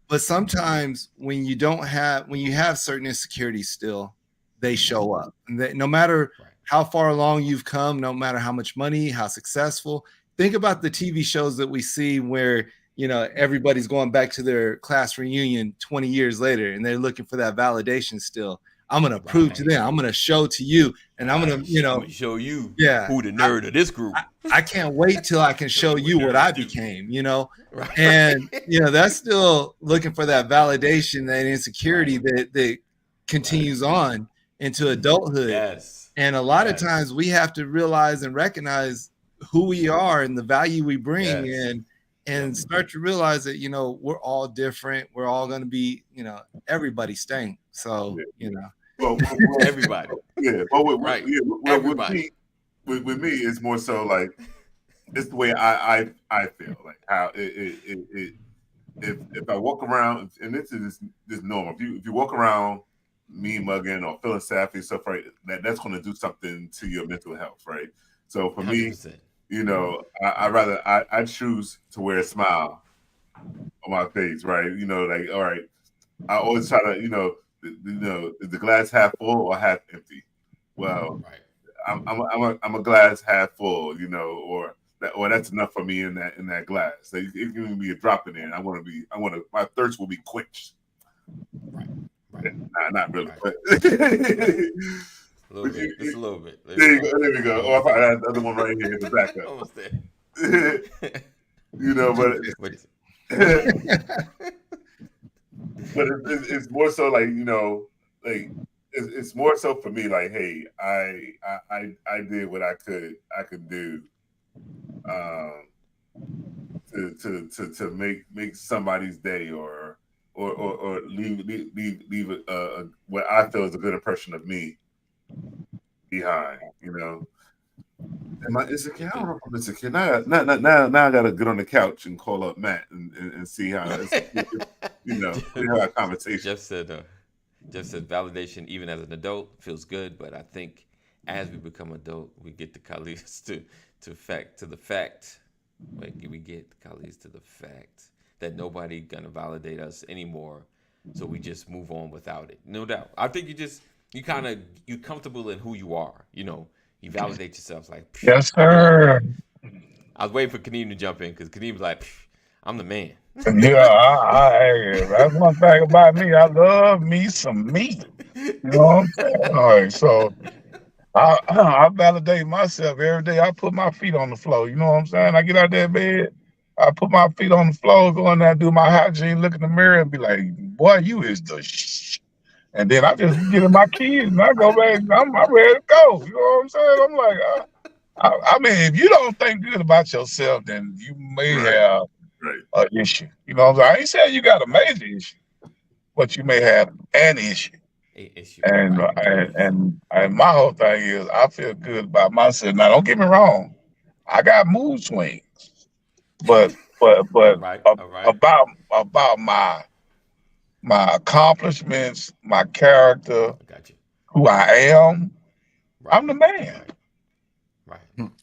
But sometimes when you have certain insecurities still, they show up. And no matter how far along you've come, no matter how much money, how successful, think about the TV shows that we see where, you know, everybody's going back to their class reunion 20 years later and they're looking for that validation still. I'm going to prove to them, I'm going to show to you, and I'm going to, you know, show you who the nerd of this group. I can't wait till I can show you what I became, you know, and, you know, that's still looking for that validation, that insecurity that continues on into adulthood. Yes. And a lot of times we have to realize and recognize who we are and the value we bring and start to realize that, you know, we're all different. We're all going to be, you know, everybody's staying. So, you know. Everybody. Yeah, but Right. with Everybody. with me, it's more so like it's the way I feel like how it if I walk around, and this is this normal. If you walk around mean mugging or feeling sad for yourself, right, that's going to do something to your mental health, right? So for me, 100%. you know, I choose to wear a smile on my face, right? You know, like all right, I always try to, is the glass half full or half empty? Well, Right. I'm a glass half full, you know, or that's enough for me in that glass. So it can be a drop in there. And my thirst will be quenched. Right. Not really, Right. but A little bit. Just a little bit. there you go. Oh, I probably had the other one right here in the backup. Almost there. You know, but But but it's more so like, you know, like it's more so for me like, hey, I did what I could do to make somebody's day or leave what I feel is a good impression of me behind, you know. Am I insecure? I don't know if I'm insecure. Now I gotta get on the couch and call up Matt and see how we have a conversation. Jeff said validation even as an adult feels good, but I think as we become adult, we get the colleagues to the fact that nobody gonna validate us anymore, so we just move on without it. No doubt. I think you comfortable in who you are. You know, you validate yourself. Like, Yes, sir. I was waiting for Kaneem to jump in because Kaneem was like, I'm the man. Yeah, that's one thing about me. I love me some meat. You know what I'm saying? All right, so I validate myself every day. I put my feet on the floor. You know what I'm saying? I get out that bed, I put my feet on the floor, go in there, do my hygiene, look in the mirror, and be like, "Boy, you is the shh." And then I just get in my keys and I go back. I'm ready to go. You know what I'm saying? I'm like, I mean, if you don't think good about yourself, then you may have an issue. You know what I'm saying? I ain't saying you got a major issue, but you may have an issue. And my whole thing is I feel good about myself. Now, don't get me wrong, I got mood swings, but All right. about my accomplishments, my character, I got you. who I am, Right. I'm the man. Right.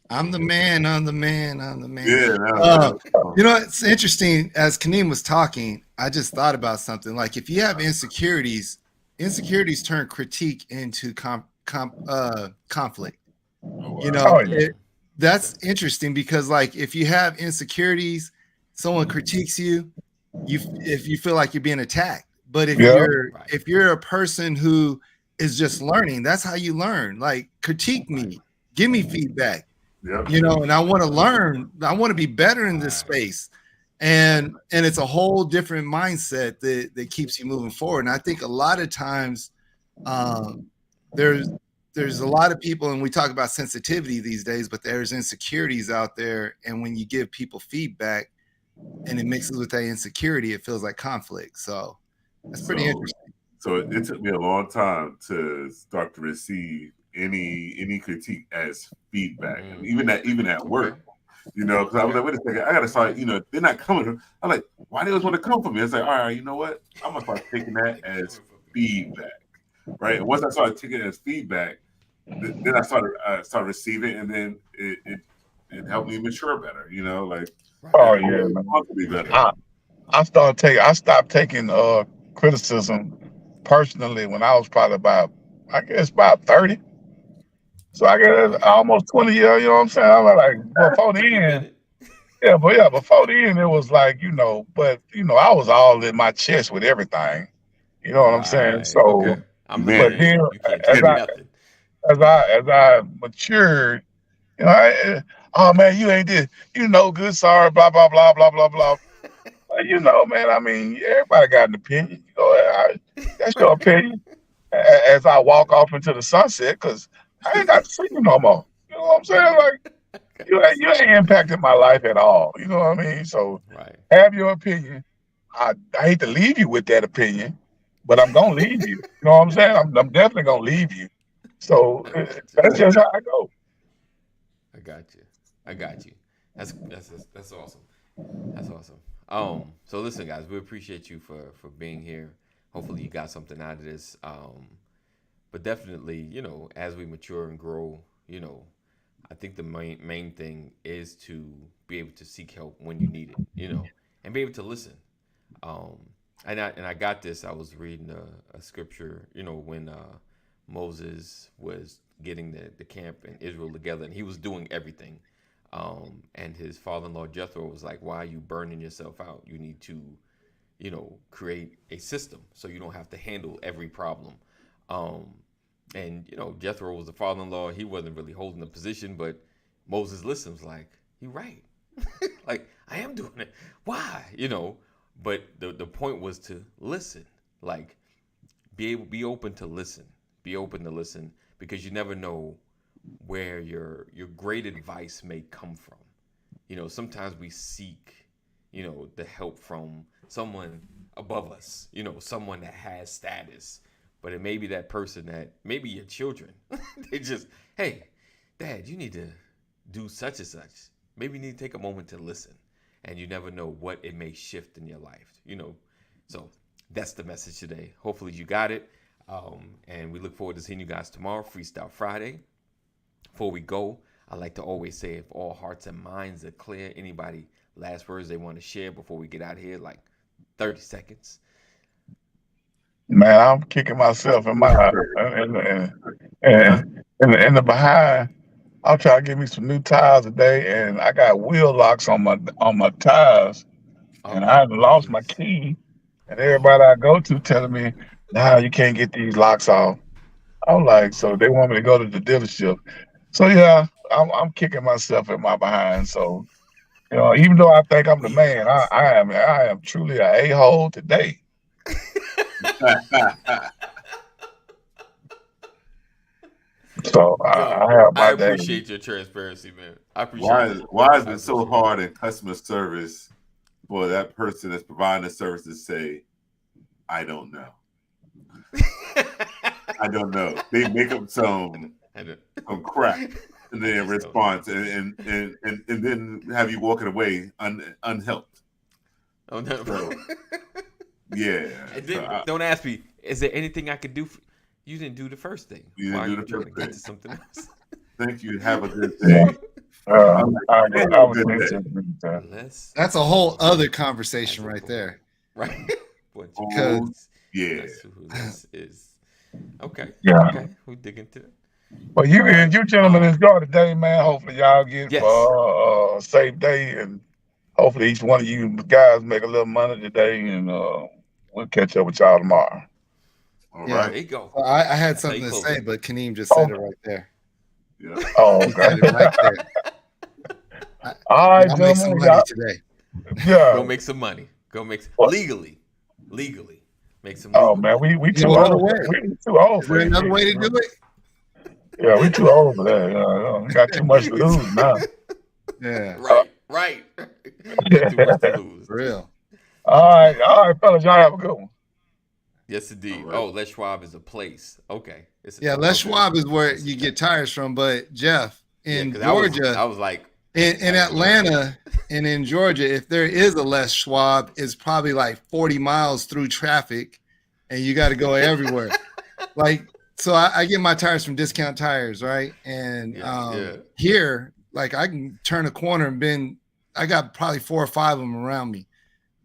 I'm the man. I'm the man. I'm the man. Yeah. You know, it's interesting. As Kaneem was talking, I just thought about something. Like, if you have insecurities turn critique into conflict. You know, that's interesting because, like, if you have insecurities, someone critiques you, if you feel like you're being attacked. But if you're a person who is just learning, that's how you learn. Like, critique me, give me feedback. You know, and I want to learn. I want to be better in this space, and it's a whole different mindset that keeps you moving forward. And I think a lot of times, there's a lot of people, and we talk about sensitivity these days, but there's insecurities out there, and when you give people feedback, and it mixes with that insecurity, it feels like conflict. So that's pretty interesting. So it took me a long time to start to receive any critique as feedback, and even at work, you know, because I was like, wait a second, I gotta start, you know, they're not coming. I'm like, why they always want to come for me? I was like, all right, you know what? I'm gonna start taking that as feedback, right? And once I started taking it as feedback, then I started receiving, and then it helped me mature better, you know, like I stopped taking criticism personally when I was probably about 30. So I guess almost 20 years, you know what I'm saying? I was like, before then, before then it was like, you know, but you know, I was all in my chest with everything. You know what I'm saying? So but then as I matured, you know, oh man, you ain't this, you know, good, sorry, blah, blah, blah, blah, blah, blah. But, you know, man, I mean, everybody got an opinion. You know, that's your opinion. As I walk off into the sunset, because I ain't got to see you no more. You know what I'm saying? Like, you ain't impacted my life at all. You know what I mean? So have your opinion. I hate to leave you with that opinion, but I'm gonna leave you. You know what I'm saying? I'm definitely gonna leave you. So that's just how I go. I got you. I got you. That's awesome. That's awesome. So listen, guys, we appreciate you for being here. Hopefully, you got something out of this. But definitely, as we mature and grow, I think the main thing is to be able to seek help when you need it, and be able to listen. Um, and I got this. I was reading a scripture, when Moses was getting the camp in Israel together, and he was doing everything. And his father-in-law Jethro was like, "Why are you burning yourself out? You need to, create a system so you don't have to handle every problem." And Jethro was the father-in-law. He wasn't really holding the position, but Moses listens like, "You're right. Like I am doing it. Why? But the point was to listen. Like be open to listen. Be open to listen because you never know where your great advice may come from. Sometimes we seek, the help from someone above us, someone that has status. But it may be that person that maybe your children. They just, hey, Dad, you need to do such and such. Maybe you need to take a moment to listen. And you never know what it may shift in your life, So that's the message today. Hopefully you got it. And we look forward to seeing you guys tomorrow, Freestyle Friday. Before we go, I like to always say if all hearts and minds are clear, anybody last words they want to share before we get out of here, like 30 seconds. Man, I'm kicking myself in the behind. I'm trying to get me some new tires today, and I got wheel locks on my tires, and I lost my key. And everybody I go to telling me, "Nah, you can't get these locks off." I'm like, so they want me to go to the dealership. So yeah, I'm kicking myself in my behind. So even though I think I'm the man, I am truly a a-hole today. So I have I my day. appreciate your transparency, man. I appreciate it. Why is it so hard in customer service for that person that's providing the service to say, "I don't know"? I don't know. They make up some crap in their response, and then have you walking away unhelped. Oh no. So, yeah. And then, don't ask me, is there anything I could do? You didn't do the first thing. You didn't do the first thing. Get to something else. Thank you. Have a good day. That's a whole other conversation right there. Right. Because that's who this is. Okay. Yeah. Okay. We dig into it. Well, you gentlemen enjoy the day, man. Hopefully y'all get Yes. a safe day, and hopefully each one of you guys make a little money today, and we'll catch up with y'all tomorrow. All right. There you go. Well, I had something to say, but Kaneem just said it right there. Yeah. Oh, He said it right there. All right, I'll make some money today. Yeah. Go make some money. Go make legally. Make some. Oh man, we too old. We too old Is for there this another shit, way to do it? Yeah, we too old for that. We got too much to lose now. Yeah. Right. Too much to lose. For real. All right, fellas, y'all have a good one. Yes, indeed. Right. Oh, Les Schwab is a place. Okay. Les Schwab is where you get tires from, but Jeff, in Georgia, I was like, in Atlanta and in Georgia, if there is a Les Schwab, it's probably like 40 miles through traffic, and you got to go everywhere. So I get my tires from Discount Tires, right? And here, like I can turn a corner and I got probably 4 or 5 of them around me.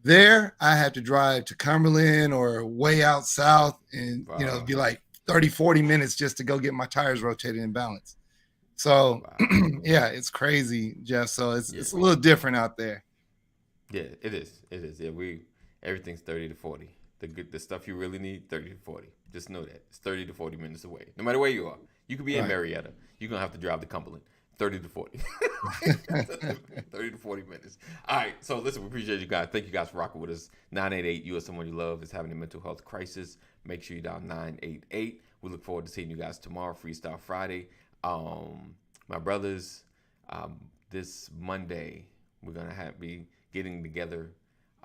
There, I have to drive to Cumberland or way out south, and it'd be like 30, 40 minutes just to go get my tires rotated and balanced. So yeah, it's crazy, Jeff. So it's a little different out there. Yeah, it is. Yeah, everything's 30 to 40. The stuff you really need, 30 to 40. Just know that. It's 30 to 40 minutes away. No matter where you are. You could be in Marietta. You're going to have to drive to Cumberland. 30 to 40. 30 to 40 minutes. All right. So listen, we appreciate you guys. Thank you guys for rocking with us. 988, you or someone you love is having a mental health crisis. Make sure you dial 988. We look forward to seeing you guys tomorrow, Freestyle Friday. My brothers, this Monday, we're going to be getting together,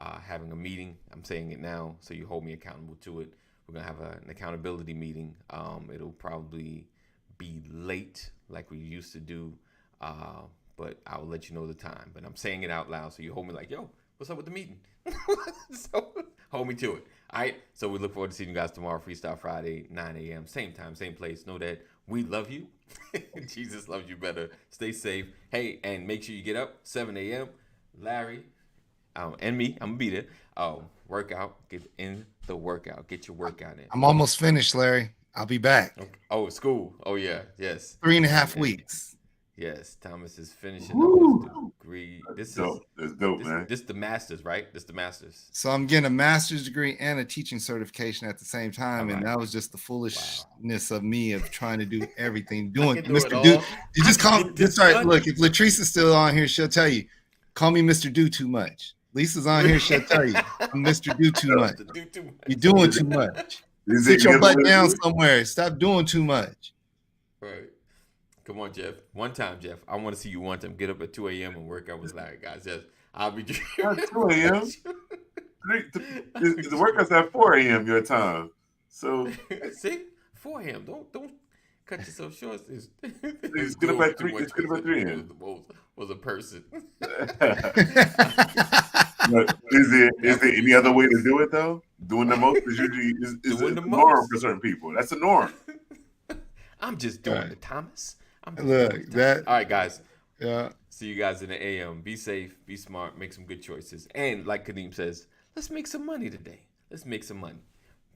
having a meeting. I'm saying it now, so you hold me accountable to it. We're going to have an accountability meeting. It'll probably be late like we used to do, but I'll let you know the time. But I'm saying it out loud, so you hold me like, yo, what's up with the meeting? So hold me to it. All right. So we look forward to seeing you guys tomorrow, Freestyle Friday, 9 a.m. Same time, same place. Know that we love you. Jesus loves you better. Stay safe. Hey, and make sure you get up 7 a.m. Larry, and me, I'm gonna be there. Workout. Get in the workout. Get your workout in. I'm almost finished, Larry. I'll be back. Okay. Oh, school. Oh yeah. Yes. 3.5 weeks. Yes. Thomas is finishing up his degree. This Dope. That's dope, man. This the masters, right? This the masters. So I'm getting a master's degree and a teaching certification at the same time, All and right. that was just the foolishness of me of trying to do everything. I can do it Mr. all. Do, you just I call can me. get this Sorry, done. look, if Latrice is still on here, she'll tell you. Call me Mr. Do Too Much. Lisa's on here, she'll tell you. I'm Mr. Do Too Much. Do too much. You're doing too much. Is Sit it your the butt other way to down do it? somewhere. Stop doing too much. Right. Come on, Jeff. One time, Jeff. I want to see you one time. Get up at 2 a.m. and work out with Larry, guys. Yes, I'll be. Not 2 a.m. The workout's at 4 a.m. your time. So See, 4 a.m. Don't cut yourself short. It's good about 3. It's good about 3 a.m. Was a person. But is there any other way to do it though? Doing the most is usually is Doing the the norm most. for certain people. That's the norm. I'm just doing Right. it, Thomas. I'm just Look, doing it, Thomas. that- All right, guys. Yeah. See you guys in the AM. Be safe, be smart, make some good choices. And like Kadeem says, let's make some money today. Let's make some money.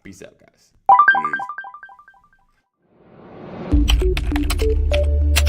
Peace out, guys. Peace.